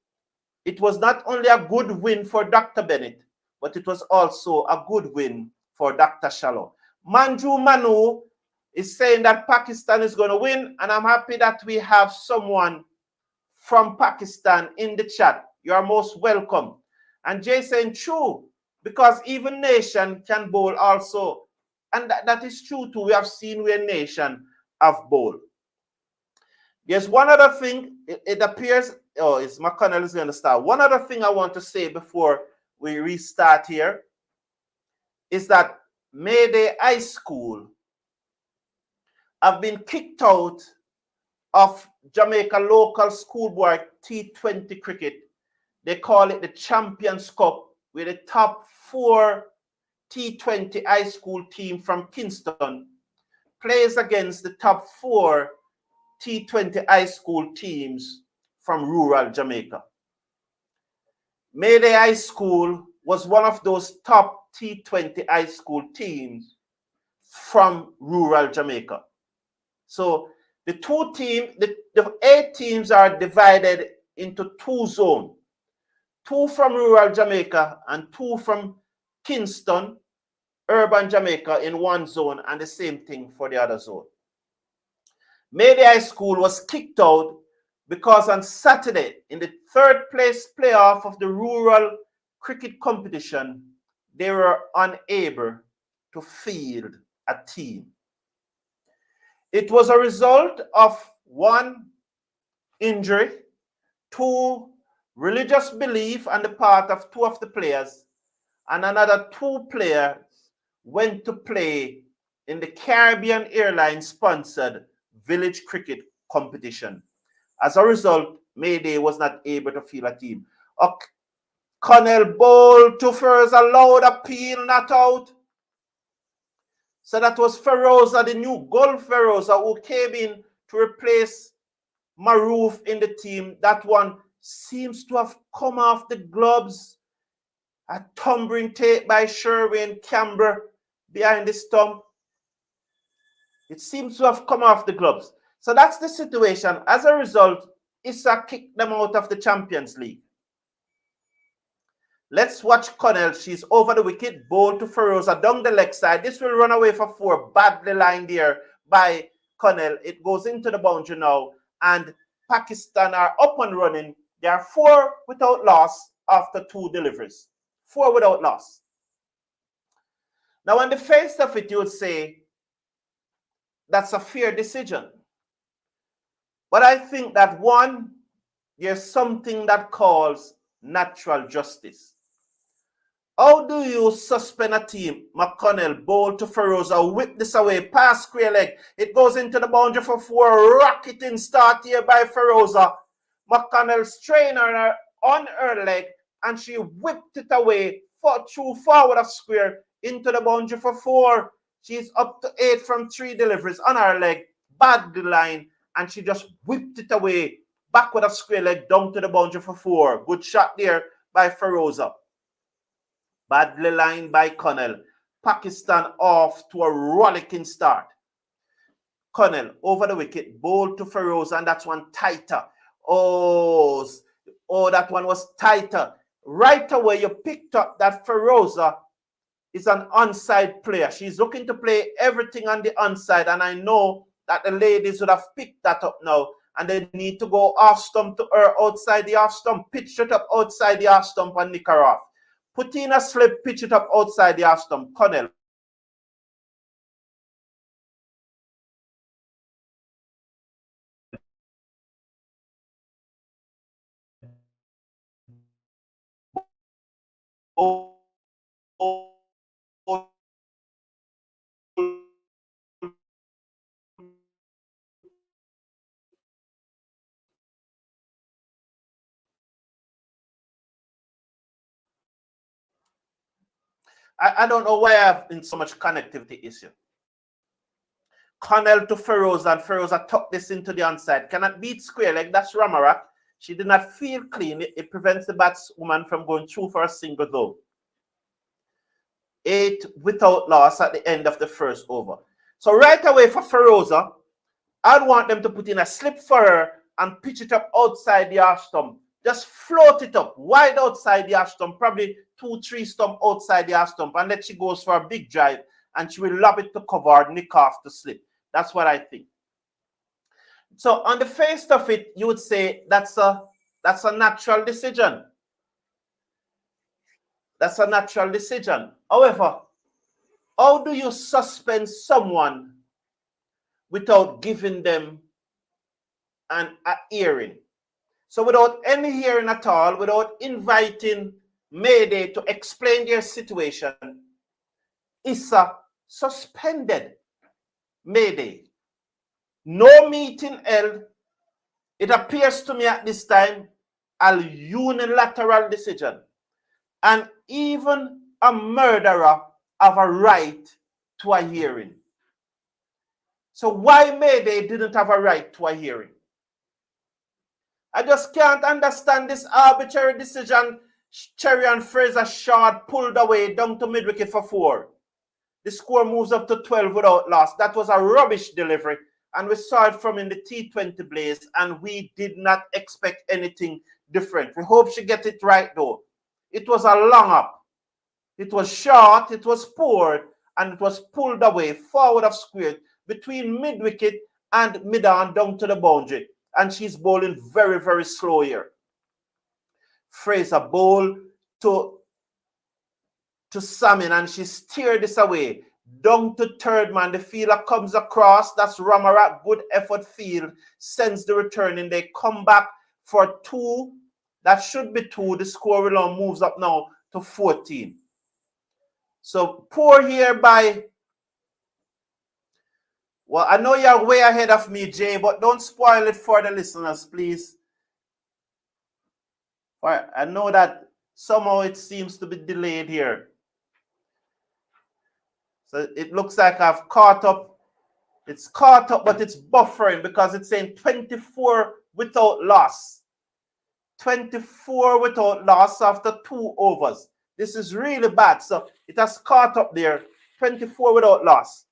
it was not only a good win for Dr. Bennett, but it was also a good win for Dr. Shallow. Manju Manu is saying that Pakistan is going to win, and I'm happy that we have someone from Pakistan in the chat. You are most welcome. And Jay saying true, because even nation can bowl also. And that is true too. We have seen where nation have bowled. There's one other thing. It appears, it's McConnell is going to start. One other thing I want to say before we restart here is that Mayday High School have been kicked out of Jamaica local schoolboy T20 cricket. They call it the Champions Cup, where the top 4 T20 high school team from Kingston plays against the top 4 T20 high school teams from rural Jamaica. Mayday High School was one of those top T20 high school teams from rural Jamaica. So the 8 teams are divided into 2 zones. 2 from rural Jamaica and 2 from Kingston, urban Jamaica in one zone, and the same thing for the other zone. Mayday High School was kicked out because on Saturday, in the 3rd place playoff of the rural cricket competition, they were unable to field a team. It was a result of 1, injury, 2, religious belief on the part of 2 of the players, and another 2 players went to play in the Caribbean Airlines sponsored village cricket competition. As a result, Mayday was not able to field a team. Connell Bowl to first allowed appeal, not out. So that was Feroza, the new Gulf Feroza, who came in to replace Maroof in the team. That one seems to have come off the gloves. A tumbling take by Sherwin Camber behind the stump. It seems to have come off the gloves. So that's the situation. As a result, Issa kicked them out of the Champions League. Let's watch Connell. She's over the wicket, ball to Feroza down the leg side. This will run away for 4. Badly lined there by Connell. It goes into the boundary now, and Pakistan are up and running. They are 4 without loss after 2 deliveries. 4 without loss. Now, on the face of it, you would say that's a fair decision. But I think that 1, there's something that calls natural justice. How do you suspend a team? McConnell bowl to Feroza, whip this away, pass square leg. It goes into the boundary for 4. Rocketing start here by Feroza. McConnell strained her on her leg and she whipped it away through forward of square into the boundary for 4. She's up to 8 from 3 deliveries on her leg, bad line, and she just whipped it away backward of square leg down to the boundary for 4. Good shot there by Feroza. Badly line by Connell. Pakistan off to a rollicking start. Connell over the wicket, bowl to Feroza, and that's one tighter. Oh, that one was tighter. Right away, you picked up that Feroza is an onside player. She's looking to play everything on the onside, and I know that the ladies would have picked that up now, and they need to go off stump to her outside the off stump, pitch it up outside the off stump and nick her off. Put in a slip, pitch it up outside the off stump. Connell. I don't know why I have in so much connectivity issue. Connell to Feroza, and Feroza tucked this into the onside. Cannot beat square leg. That's Ramarak. She did not feel clean. It prevents the batswoman from going through for a single though. 8 without loss at the end of the first over. So right away for Feroza, I'd want them to put in a slip for her and pitch it up outside the half stump. Just float it up wide outside the half stump, probably 2-3 stump outside the half stump, and let she goes for a big drive and she will lob it to cover, nick off to slip. That's what I think. So on the face of it, you would say that's a natural decision. That's a natural decision. However, how do you suspend someone without giving them a hearing? So without any hearing at all, without inviting Mayday to explain their situation, Issa suspended Mayday. No meeting held. It appears to me at this time a unilateral decision. And even a murderer have a right to a hearing. So why Mayday didn't have a right to a hearing? I just can't understand this arbitrary decision. Cherry and Fraser shot pulled away down to mid-wicket for 4. The score moves up to 12 without loss. That was a rubbish delivery. And we saw it from in the T20 Blaze, and we did not expect anything different. We hope she gets it right though. It was a long up. It was short, it was poor, and it was pulled away forward of square between mid-wicket and mid-on down to the boundary. And she's bowling very, very slow here. Fraser bowl to Salmon, and she steered this away. Down to third man, the fielder comes across. That's Ramarak. Good effort field. Sends the return in. They come back for 2. That should be 2. The score alone moves up now to 14. So poor here by... Well, I know you're way ahead of me, Jay, but don't spoil it for the listeners, please. I know that somehow it seems to be delayed here. So it looks like I've caught up. It's caught up, but it's buffering because it's saying 24 without loss. 24 without loss after 2 overs. This is really bad. So it has caught up there. 24 without loss.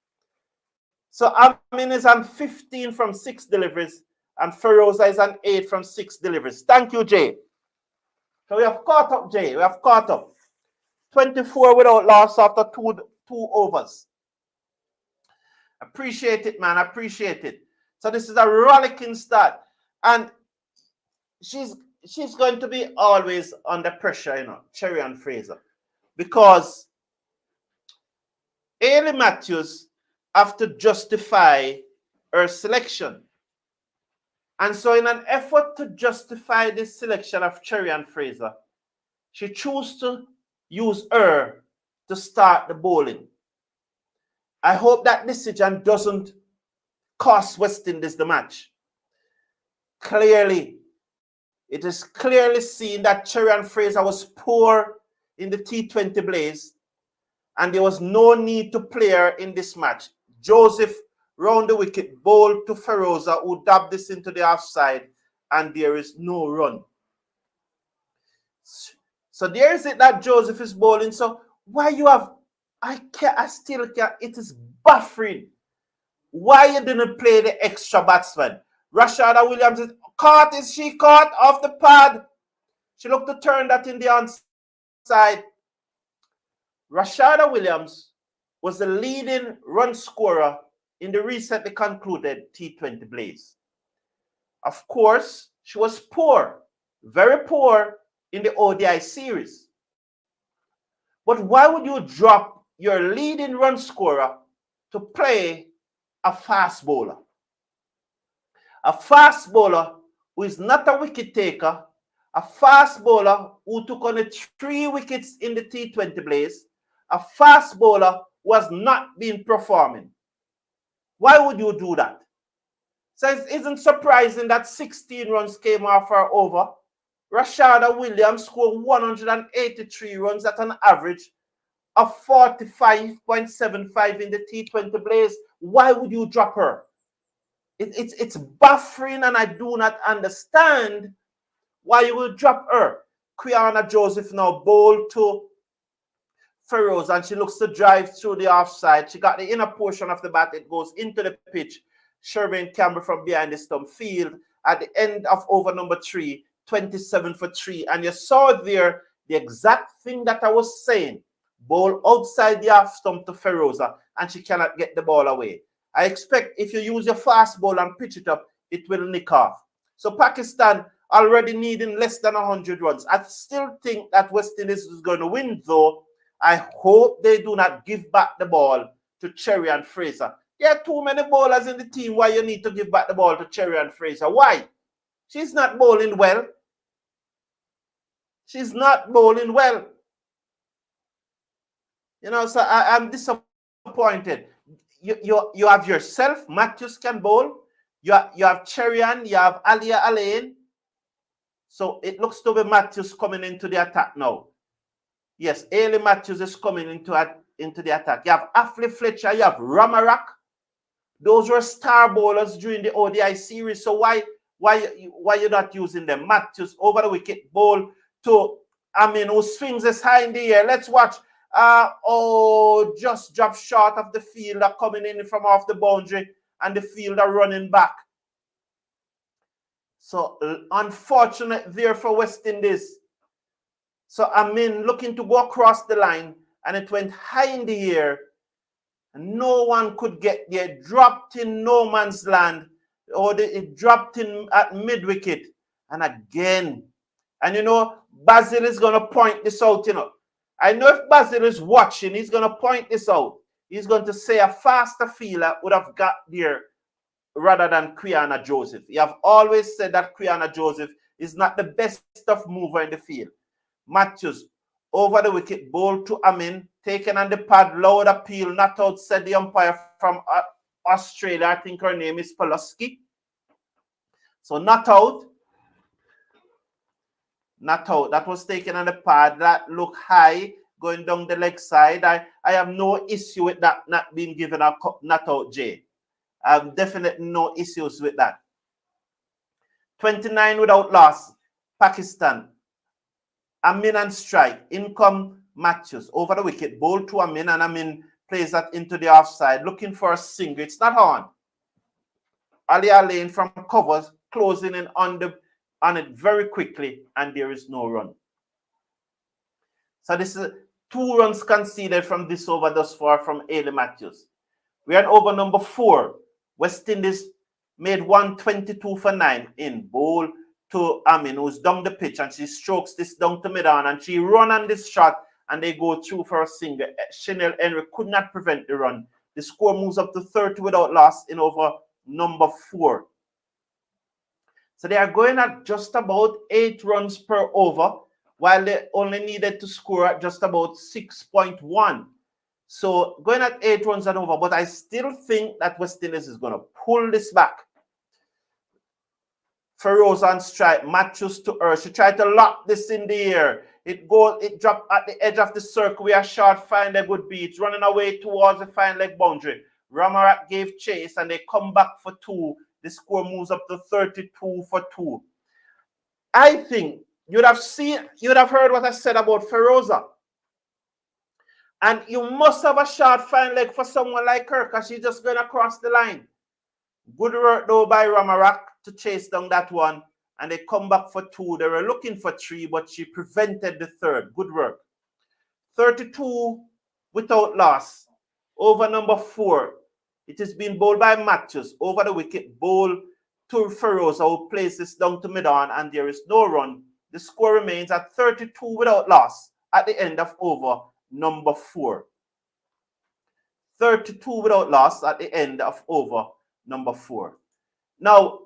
So Amin is on 15 from 6 deliveries, and Feroza is on 8 from 6 deliveries. Thank you, Jay. So we have caught up, Jay. We have caught up. 24 without loss after two overs. Appreciate it, man. Appreciate it. So this is a rollicking start. And she's going to be always under pressure, you know, Cherry and Fraser. Because Ailey Matthews have to justify her selection. And so in an effort to justify this selection of Cherry and Fraser, she chose to use her to start the bowling. I hope that decision doesn't cost West Indies the match. Clearly, it is clearly seen that Cherry and Fraser was poor in the T20 Blaze, and there was no need to play her in this match. Joseph round the wicket, bowled to Feroza, who dabbed this into the offside, and there is no run. So there is it that Joseph is bowling. So why you have, I still can't, it is buffering. Why you didn't play the extra batsman? Rashada Williams is caught. Is she caught off the pad? She looked to turn that in the onside. Rashada Williams was the leading run scorer in the recently concluded T20 Blaze. Of course, she was poor, very poor in the ODI series. But why would you drop your leading run scorer to play a fast bowler? A fast bowler who is not a wicket taker, a fast bowler who took only 3 wickets in the T20 Blaze, a fast bowler who has not been performing. Why would you do that? So it isn't surprising that 16 runs came off her over. Rashada Williams scored 183 runs at an average of 45.75 in the T20 Blaze. Why would you drop her? It's buffering, and I do not understand why you will drop her. Quiana Joseph now bowled to Feroz, and she looks to drive through the offside. She got the inner portion of the bat. It goes into the pitch. Sherman Campbell from behind the stump field at the end of over number 3, 27 for 3. And you saw there the exact thing that I was saying. Ball outside the half stump to Feroza, and she cannot get the ball away. I expect if you use your fast ball and pitch it up, it will nick off. So Pakistan already needing less than 100 runs. I still think that West Indies is going to win, though. I hope they do not give back the ball to Cherry and Fraser. There are too many bowlers in the team. Why you need to give back the ball to Cherry and Fraser? Why? She's not bowling well. She's not bowling well. You know, so I'm disappointed. You have yourself, Matthews can bowl. You have Cherian, you have Alia Alain. So it looks to be Matthews coming into the attack now. Yes, Ailey Matthews is coming into the attack. You have Afli Fletcher, you have Ramarak. Those were star bowlers during the ODI series. So why you not using them? Matthews over the wicket, ball to Amin, who swings his high in the air. Let's watch. Just dropped short of the fielder coming in from off the boundary, and the fielder running back. So unfortunate there for West Indies. So Amin looking to go across the line, and it went high in the air. And no one could get there. Dropped in no man's land, or it dropped in at mid-wicket. And again, and you know, Basil is going to point this out, you know. I know if Basil is watching, he's going to point this out. He's going to say a faster fielder would have got there rather than Quiana Joseph. You have always said that Quiana Joseph is not the best of mover in the field. Matthews over the wicket, ball to Amin, taken on the pad, loud appeal, not out, said the umpire from Australia. I think her name is Pulaski. So not out. Not out. That was taken on the pad. That looked high going down the leg side. I have no issue with that not being given a not out, Jay. I have definitely no issues with that. 29 without loss. Pakistan. Amin and strike. In come Matthews. Over the wicket. Ball to Amin, and Amin plays that into the offside. Looking for a single. It's not on. Ali Alain from covers. Closing in on it very quickly, and there is no run. So this is 2 runs conceded from this over thus far from Ailey Matthews. We are at over number 4. West Indies made 122 for 9 in bowl to Amin, who's down the pitch, and she strokes this down to mid-on, and she run on this shot, and they go through for a single. Chanel Henry could not prevent the run. The score moves up to 30 without loss in over number 4. So they are going at just about 8 runs per over, while they only needed to score at just about 6.1. So going at 8 runs and over, but I still think that West Indies is going to pull this back. Feroz on strike, Matthews to earth. She tried to lock this in the air. It dropped at the edge of the circle where a short fine leg would be. It's running away towards the fine leg boundary. Ramarat gave chase and they come back for 2. The score moves up to 32 for 2. I think you'd have heard what I said about Feroza. And you must have a short fine leg for someone like her because she's just going across the line. Good work though by Ramarak to chase down that one. And they come back for 2. They were looking for 3, but she prevented the 3rd. Good work. 32 without loss. Over number 4. It is being bowled by Matthews. Over the wicket, bowl to Feroza, who plays this down to mid-on, and there is no run. The score remains at 32 without loss at the end of over number 4. 32 without loss at the end of over number 4. Now,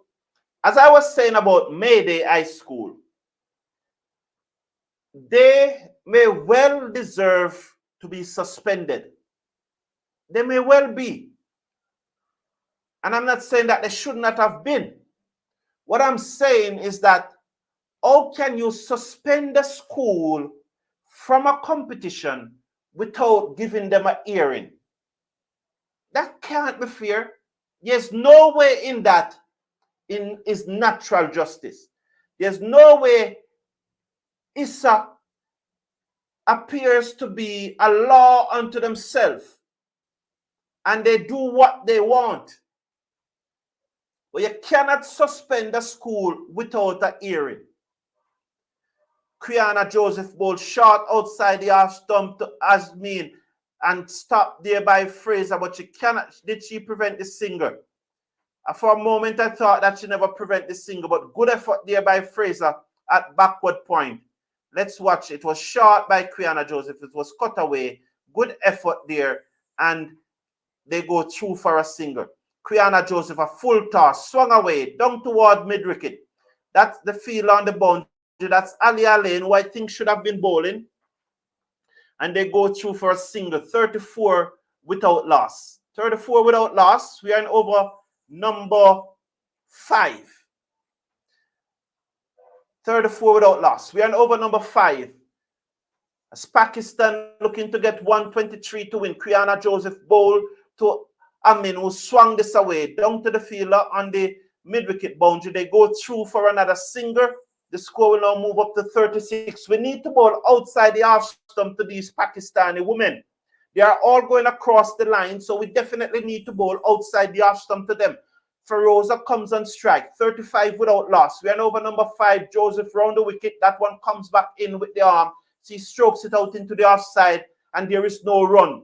as I was saying about Mayday High School, they may well deserve to be suspended. They may well be. And I'm not saying that they should not have been. What I'm saying is that how can you suspend a school from a competition without giving them a hearing? That can't be fair. There's no way in that is natural justice. There's no way ISA appears to be a law unto themselves and they do what they want. But you cannot suspend a school without a hearing. Kriana Joseph bowled short outside the half stump to Asmin and stopped there by Fraser, but she cannot. Did she prevent the single? For a moment, I thought that she never prevent the single, but good effort there by Fraser at backward point. Let's watch. It was short by Kriana Joseph. It was cut away. Good effort there, and they go through for a single. Kriana Joseph, a full toss, swung away, down toward mid-wicket. That's the field on the boundary. That's Ali Alain, who I think should have been bowling. And they go through for a single, 34 without loss. 34 without loss. We are in over number 5. 34 without loss. We are in over number 5. As Pakistan looking to get 123 to win. Kriana Joseph bowled to Amin, who swung this away down to the fielder on the mid-wicket boundary. They go through for another single. The score will now move up to 36. We need to bowl outside the half stump to these Pakistani women. They are all going across the line, so we definitely need to bowl outside the half stump to them. Feroza comes on strike, 35 without loss. We are over number 5, Joseph round the wicket. That one comes back in with the arm. She strokes it out into the offside, and there is no run.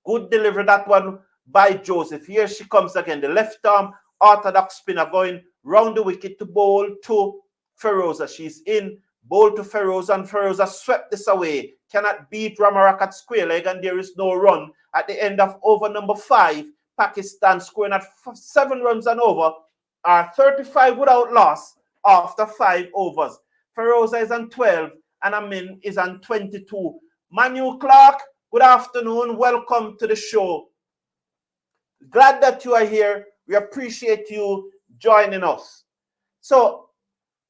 Good delivery, that one by Joseph. Here she comes again. The left arm orthodox spinner going round the wicket to bowl to Feroza. She's in, bowl to Feroza, and Feroza swept this away. Cannot beat Ramarak at square leg, and there is no run. At the end of over number 5, Pakistan scoring at 7 runs and over are 35 without loss after 5 overs. Feroza is on 12 and Amin is on 22. Manu Clark, good afternoon. Welcome to the show. Glad that you are here. We appreciate you joining us. So,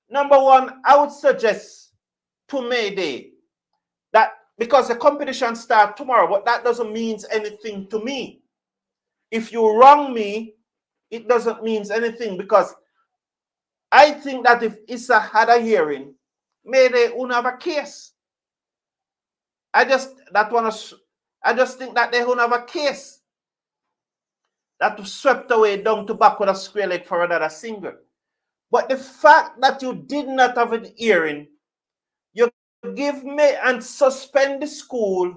number 1, I would suggest to Mayday that because the competition starts tomorrow, but that doesn't mean anything to me. If you wrong me, it doesn't mean anything, because I think that if Issa had a hearing, Mayday wouldn't have a case. I just think that they wouldn't have a case. That was swept away down to back with a square leg for another single. But the fact that you did not have an hearing, you give me and suspend the school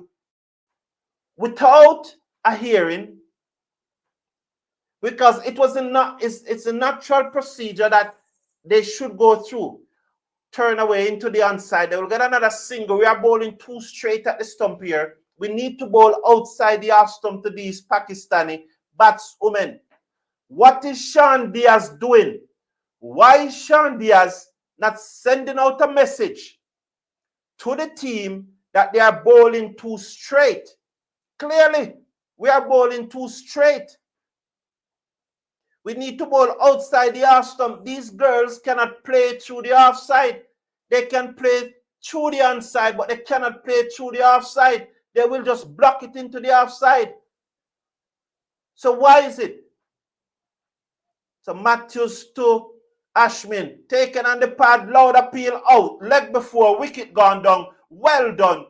without a hearing, because it's a natural procedure that they should go through. Turn away into the onside. They will get another single. We are bowling 2 straight at the stump here. We need to bowl outside the half stump to these Pakistani batswomen. What is Sean Diaz doing? Why is Sean Diaz not sending out a message to the team that they are bowling too straight? Clearly, we are bowling too straight. We need to bowl outside the half stump. These girls cannot play through the half side. They can play through the onside, but they cannot play through the half side. They will just block it into the half side. So why is it? So Matthews to Ashmin, taken on the pad, loud appeal out, leg before, wicket gone down. Well done.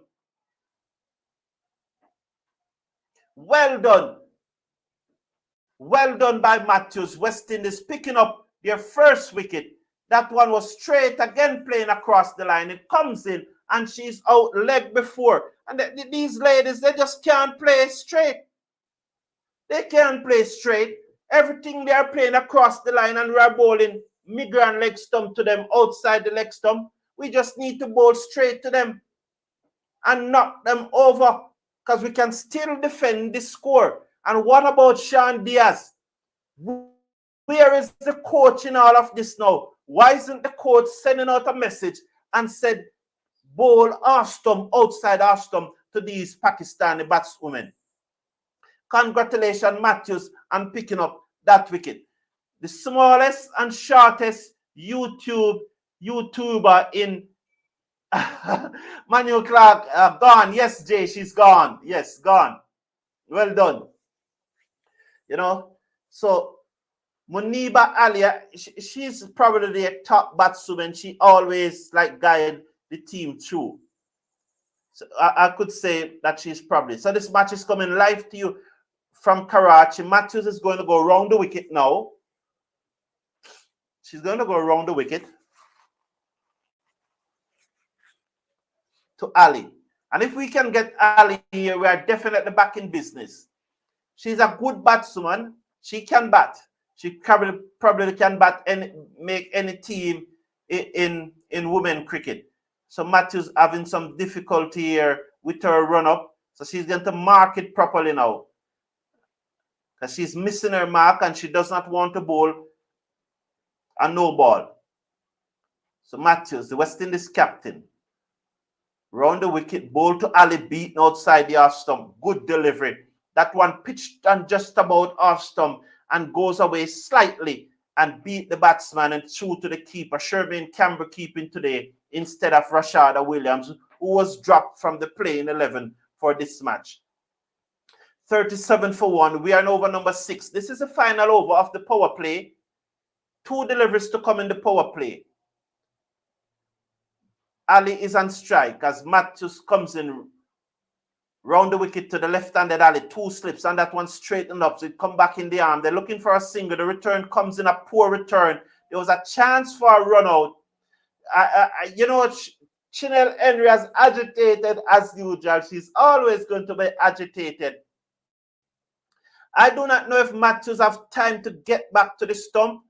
Well done. Well done by Matthews. West Indies picking up their first wicket. That one was straight again, playing across the line. It comes in and she's out leg before. And these ladies, they just can't play straight. They can't play straight. Everything they are playing across the line, and we are bowling mid-ground leg stump to them, outside the leg stump. We just need to bowl straight to them and knock them over, because we can still defend the score. And what about Sean Diaz? Where is the coach in all of this now? Why isn't the coach sending out a message and said, bowl half stump, outside half stump to these Pakistani batswomen? Congratulations, Matthews, on picking up that wicket. The smallest and shortest YouTuber in Manu Clark, gone. Yes, Jay, she's gone. Yes, gone. Well done. You know, so Muniba Alia, she's probably the top batswoman. She always guide the team through. So I could say that she's probably. So this match is coming live to you from Karachi. Matthews is going to go around the wicket now. She's going to go around the wicket to Ali. And if we can get Ali here, we are definitely back in business. She's a good batswoman. She can bat. She probably can bat and make any team in women cricket. So Matthews having some difficulty here with her run-up. So she's going to mark it properly now, because she's missing her mark and she does not want to bowl a no ball. So Matthews, the West Indies captain, round the wicket, bowl to Ali, beaten outside the half stump. Good delivery. That one pitched on just about half stump and goes away slightly and beat the batsman and through to the keeper. Sherman Campbell keeping today instead of Rashada Williams, who was dropped from the playing 11 for this match. 37 for 1. We are in over number 6. This is the final over of the power play. 2 deliveries to come in the power play. Ali is on strike as Matthews comes in round the wicket to the left-handed Ali. 2 slips and that one straightened up. So it come back in the arm. They're looking for a single. The return comes in a poor return. There was a chance for a run out. You know, Chinel Henry has agitated as usual. She's always going to be agitated. I do not know if Matthews have time to get back to the stump.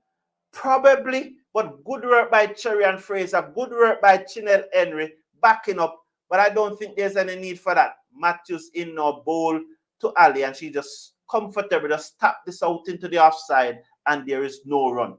Probably, but good work by Cherry and Fraser. Good work by Chinel Henry backing up. But I don't think there's any need for that. Matthews in now, bowl to Ali, and she just comfortably just tap this out into the offside, and there is no run.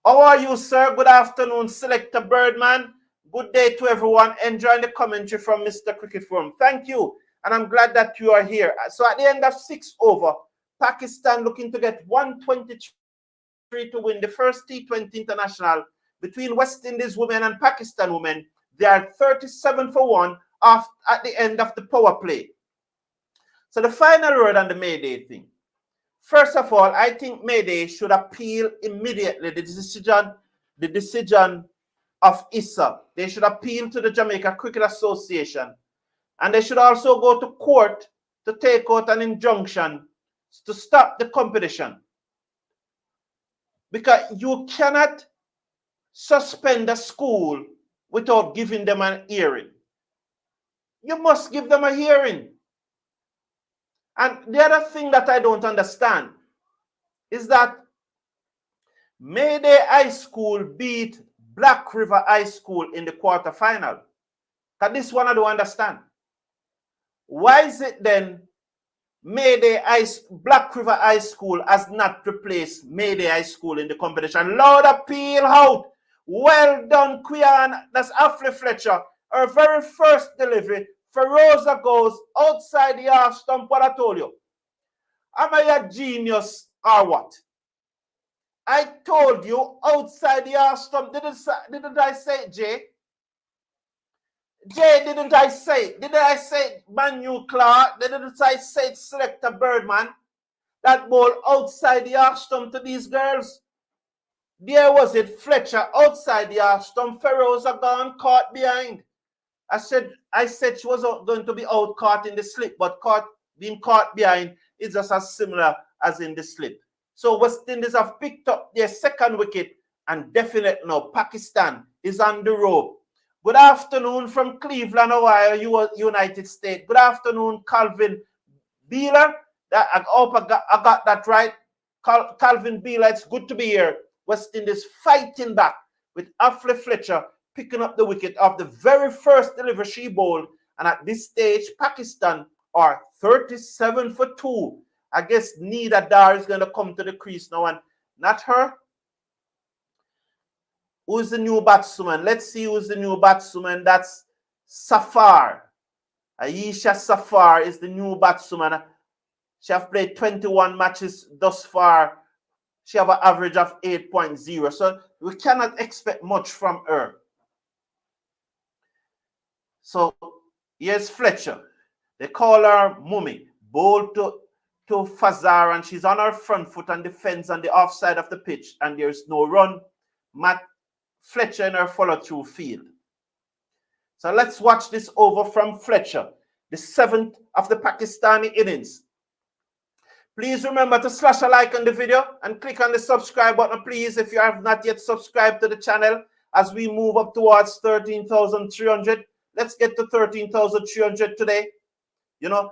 How are you, sir? Good afternoon, Selector Birdman. Good day to everyone. Enjoying the commentary from Mr. Cricket Forum. Thank you, and I'm glad that you are here. So at the end of 6 over, Pakistan looking to get 123 to win the first T20 international between West Indies women and Pakistan women. They are 37 for 1 at the end of the power play. So the final word on the Mayday thing. First of all, I think Mayday should appeal immediately the decision of ISA. They should appeal to the Jamaica Cricket Association. And they should also go to court to take out an injunction to stop the competition. Because you cannot suspend a school without giving them an hearing. You must give them a hearing. And the other thing that I don't understand is that Mayday High School beat Black River High School in the quarterfinal. But this one I don't understand. Why is it then Black River High School has not replaced Mayday High School in the competition. Loud appeal out. Well done, Quian. That's Affle Fletcher. Her very first delivery. Feroza goes outside the half stump. What I told you. Am I a genius or what? I told you outside the half stump. Didn't I say it, Jay? Jay, didn't I say it? Didn't I say it, Manu Clark? Didn't I say it, Selector Birdman? That ball outside the half stump to these girls. There was it, Fletcher outside the half stump. Feroza gone caught behind. I said she was going to be out caught in the slip, but being caught behind is just as similar as in the slip. So West Indies have picked up their second wicket, and definitely now Pakistan is on the rope. Good afternoon from Cleveland, Ohio, United States. Good afternoon, Calvin Beeler. I hope I got that right. Calvin Beeler, it's good to be here. West Indies fighting back with Affle Fletcher picking up the wicket of the very first delivery she bowled. And at this stage, Pakistan are 37 for 2. I guess Nida Dar is going to come to the crease now, and not her. Who's the new batswoman? Let's see who's the new batswoman. That's Safar. Aisha Safar is the new batswoman. She has played 21 matches thus far. She have an average of 8.0. So we cannot expect much from her. So here's Fletcher. They call her Mummy. Bowl to Fazar, and she's on her front foot and defends on the offside of the pitch, and there's no run. Matt Fletcher in her follow-through field. So let's watch this over from Fletcher, the 7th of the Pakistani innings. Please remember to slash a like on the video and click on the subscribe button, please, if you have not yet subscribed to the channel as we move up towards 13,300. Let's get to 13,300 today. You know,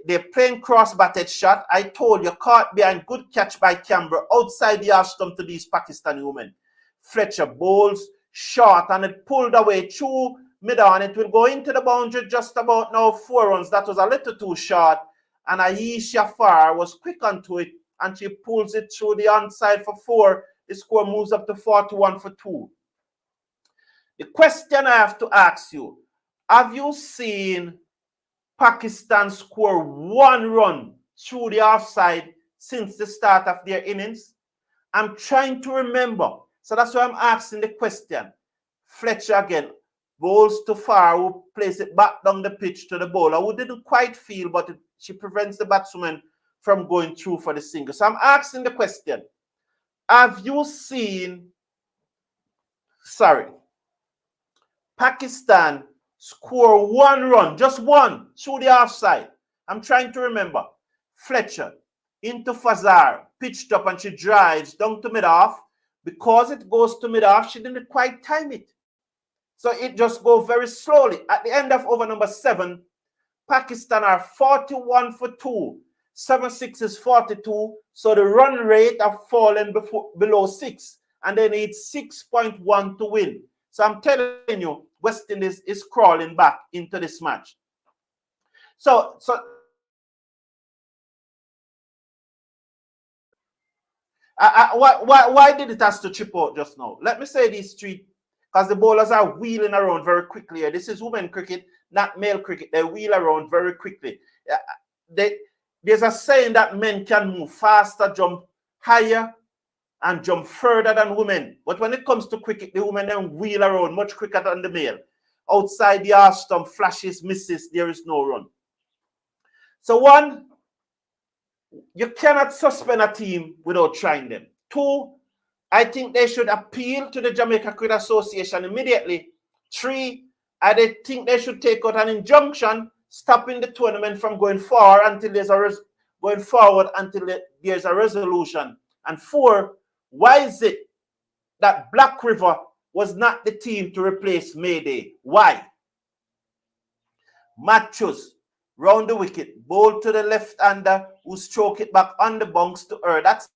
they're playing cross-batted shot. I told you, caught behind, good catch by Canberra outside the half stump to these Pakistani women. Fletcher bowls short and it pulled away through mid-on. It will go into the boundary just about now, 4 runs. That was a little too short. And Aisha Farr was quick onto it, and she pulls it through the onside for 4. The score moves up to 41 for 2. The question I have to ask you, have you seen Pakistan score 1 run through the offside since the start of their innings? I'm trying to remember. So that's why I'm asking the question. Fletcher again bowls to Farr, who plays it back down the pitch to the bowler, who didn't quite feel, but she prevents the batswoman from going through for the single. So I'm asking the question, have you seen, Pakistan score 1 run, just 1, through the offside? I'm trying to remember. Fletcher into Fazar, pitched up, and she drives down to mid-off. Because it goes to mid-off, she didn't quite time it. So it just goes very slowly. At the end of over number 7, Pakistan are 41 for 2. 7-6 is 42. So the run rate have fallen below 6. And they need 6.1 to win. So I'm telling you, West Indies is crawling back into this match. So why did it have to chip out just now? Let me say these 3, because the bowlers are wheeling around very quickly here. This is women cricket, not male cricket. They wheel around very quickly. There's a saying that men can move faster, jump higher, and jump further than women. But when it comes to cricket, the women then wheel around much quicker than the male. Outside the half stump, flashes, misses, there is no run. So 1, you cannot suspend a team without trying them. 2, I think they should appeal to the Jamaica Cricket Association immediately. 3, I think they should take out an injunction stopping the tournament from going forward until there's a resolution. And 4, why is it that Black River was not the team to replace Mayday? Why? Matthews round the wicket, bowl to the left-hander who stroke it back on the bunks to her. That's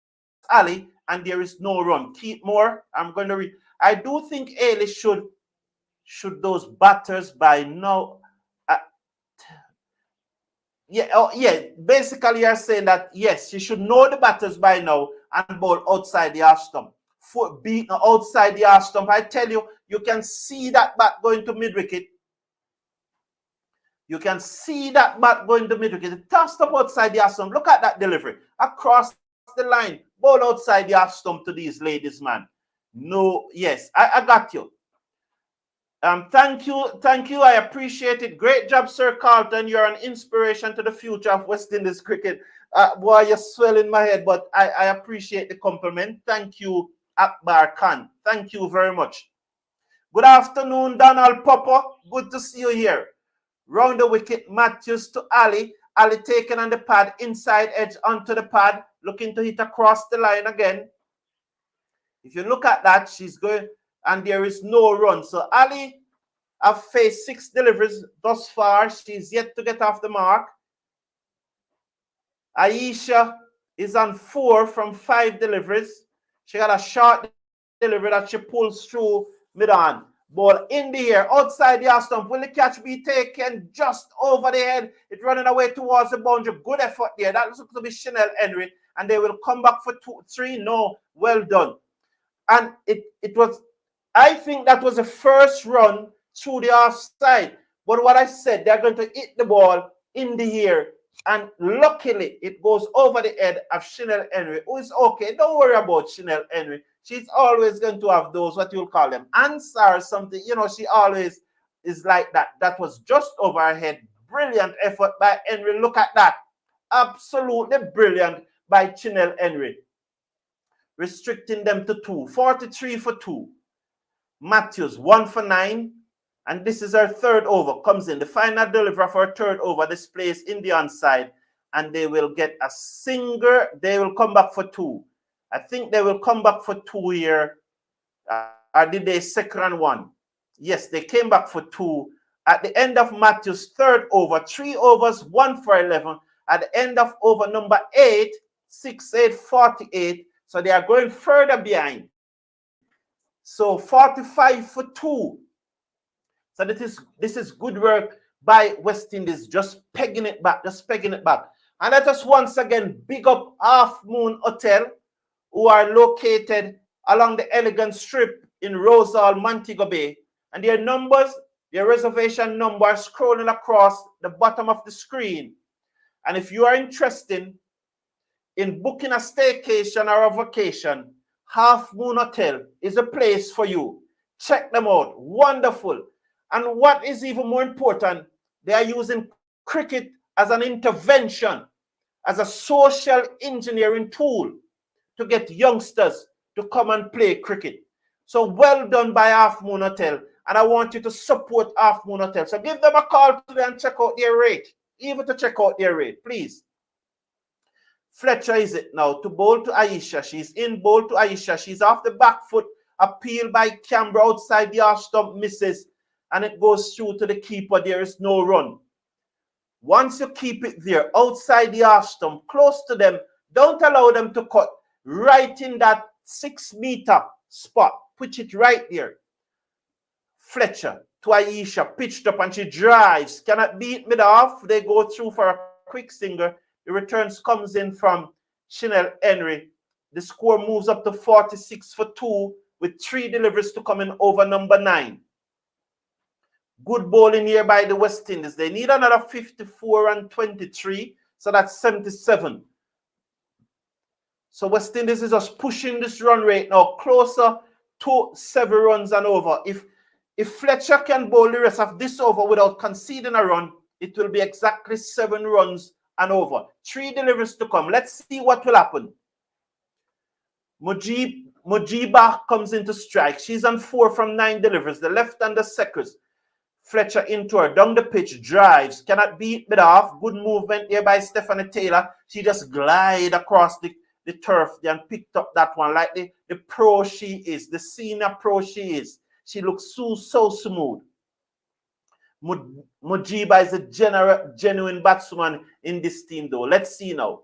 Ali, and there is no run. Keep more. I'm going to read. I do think Ailey should those batters by now. Yeah, oh, yeah. Basically, you're saying that yes, she should know the batters by now and bowl outside the half stump. Foot beat outside the half stump. I tell you, you can see that bat going to mid wicket. You can see that bat going to mid wicket. The tough stump outside the half stump. Look at that delivery across the line. Bowl outside the half stump to these ladies, man. No, yes, I got you. Thank you. I appreciate it. Great job, Sir Carlton. You're an inspiration to the future of West Indies cricket. Boy, you're swelling my head, but I appreciate the compliment. Thank you, Akbar Khan. Thank you very much. Good afternoon, Donald Popper. Good to see you here. Round the wicket, Matthews to Ali. Ali taken on the pad, inside edge onto the pad, looking to hit across the line again. If you look at that, she's going, and there is no run. So Ali have faced 6 deliveries thus far. She's yet to get off the mark. Aisha is on 4 from 5 deliveries. She got a short delivery that she pulls through mid-on. Ball in the air, outside the half stump. Will the catch be taken just over the head? It's running away towards the boundary. Good effort there. That looks to be Chanel Henry. And they will come back for 2-3. No, well done. And it was, I think that was the first run through the offside. But what I said, they're going to hit the ball in the air. And luckily, it goes over the head of Chanel Henry, who is okay. Don't worry about Chanel Henry. She's always going to have those, what you'll call them, answer or something. You know, she always is like that. That was just over her head. Brilliant effort by Henry. Look at that. Absolutely brilliant by Chanel Henry. Restricting them to 2. 43 for 2. Matthews, 1 for 9. And this is her third over. Comes in. The final delivery for her third over. This plays in the onside. And they will get a single. They will come back for 2. I think they will come back for 2 here. Or did they second 1? Yes, they came back for 2. At the end of Matthews' third over, 3 overs, 1 for 11. At the end of over number 8, 6-8, 48. So they are going further behind. So 45 for 2. So this is good work by West Indies, just pegging it back, And let us once again big up Half Moon Hotel, who are located along the Elegant Strip in Rosal, Montego Bay. And their numbers, their reservation numbers scrolling across the bottom of the screen. And if you are interested in booking a staycation or a vacation, Half Moon Hotel is a place for you. Check them out. Wonderful. And what is even more important, they are using cricket as an intervention, as a social engineering tool to get youngsters to come and play cricket. So well done by Half Moon Hotel. And I want you to support Half Moon Hotel. So give them a call today and check out their rate. Even to check out their rate, please. Fletcher is it now to bowl to Aisha. She's in bowl to Aisha. She's off the back foot. Appeal by Canberra outside the half stump, misses. And it goes through to the keeper. There is no run. Once you keep it there, outside the half stump, close to them, don't allow them to cut. Right in that 6-meter spot. Put it right there. Fletcher to Aisha, pitched up and she drives. Cannot beat mid-off. They go through for a quick single. The returns comes in from Chanel Henry. The score moves up to 46 for 2 with 3 deliveries to come in over number 9. Good bowling here by the West Indies. They need another 54 and 23. So that's 77. So West Indies is just pushing this run rate now closer to 7 runs and over. If Fletcher can bowl the rest of this over without conceding a run, it will be exactly 7 runs and over. 3 deliveries to come. Let's see what will happen. Mujiba comes into strike. She's on 4 from 9 deliveries. The left-hander second. Fletcher into her. Down the pitch. Drives. Cannot beat mid-off. Good movement here by Stephanie Taylor. She just glide across the turf and picked up that one like the pro she is. The senior pro she is. She looks so smooth. Mujiba is a genuine batsman in this team though. Let's see now.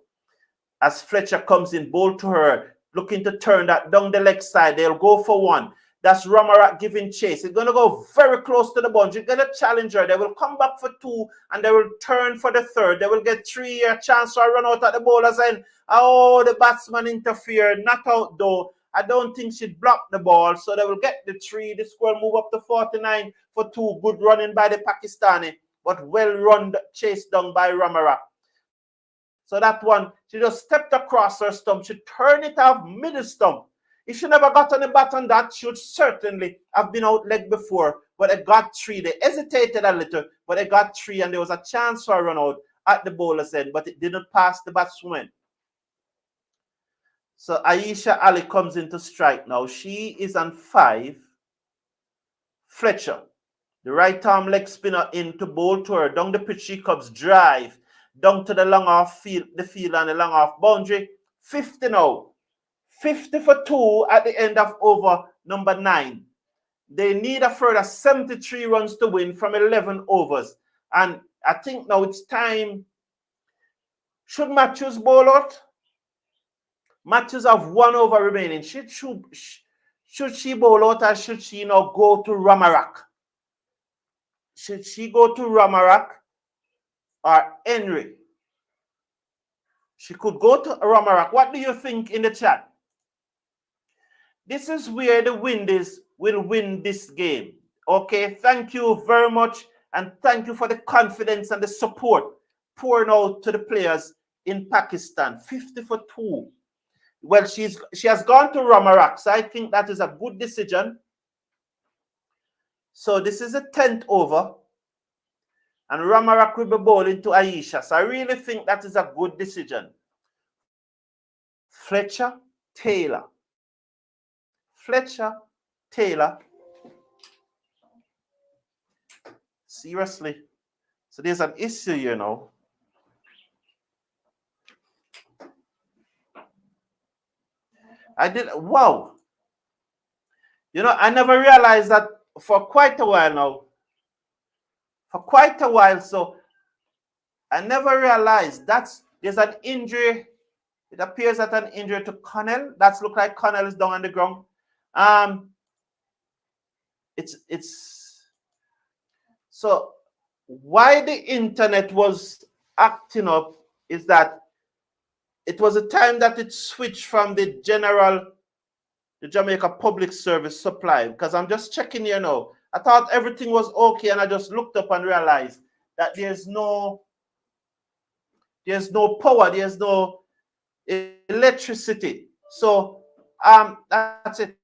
As Fletcher comes in, bowl to her, looking to turn that down the leg side. They'll go for 1. That's Ramarak giving chase. It's going to go very close to the boundary. Get a challenger. They will come back for 2 and they will turn for the 3rd. They will get 3 a chance to run out at the bowler's end. Oh, the batsman interfered. Not out though. I don't think she'd block the ball. So they will get the 3. The score move up to 49 for 2. Good running by the Pakistani. But well run chase down by Ramarak. So that one, she just stepped across her stump. She turned it off middle stump. If she never got on the bat on that, she would certainly have been out leg before. But they got 3. They hesitated a little, but they got 3, and there was a chance for a run out at the bowler's end, but it didn't pass the batswoman. So Aisha Ali comes into strike now. She is on 5. Fletcher, the right arm leg spinner, in to bowl to her. Down the pitch she comes, drive. Down to the long off field, the field and the long off boundary. 50 now. 50 for 2 at the end of over number 9. They need a further 73 runs to win from 11 overs. And I think now it's time. Should Matthews bowl out? Matthews have 1 over remaining. Should she bowl out, or should she now go to Ramarak? Should she go to Ramarak or Henry? She could go to Ramarak. What do you think in the chat? This is where the Windies will win this game. Okay, thank you very much. And thank you for the confidence and the support pouring out to the players in Pakistan. 50 for 2. Well, she has gone to Ramarak. So I think that is a good decision. So this is the 10th over. And Ramarak will be bowling to Aisha. So I really think that is a good decision. Fletcher, Taylor. Fletcher, Taylor. Seriously. So there's an issue here now. Wow. You know, I never realized that for quite a while now. For quite a while, so I never realized there's an injury. It appears that an injury to Connell. That's look like Connell is down on the ground. It's so why the internet was acting up is that it was a time that it switched from the Jamaica Public Service supply, because I'm just checking here now. I thought everything was okay, and I just looked up and realized that there's no power, there's no electricity. So that's it.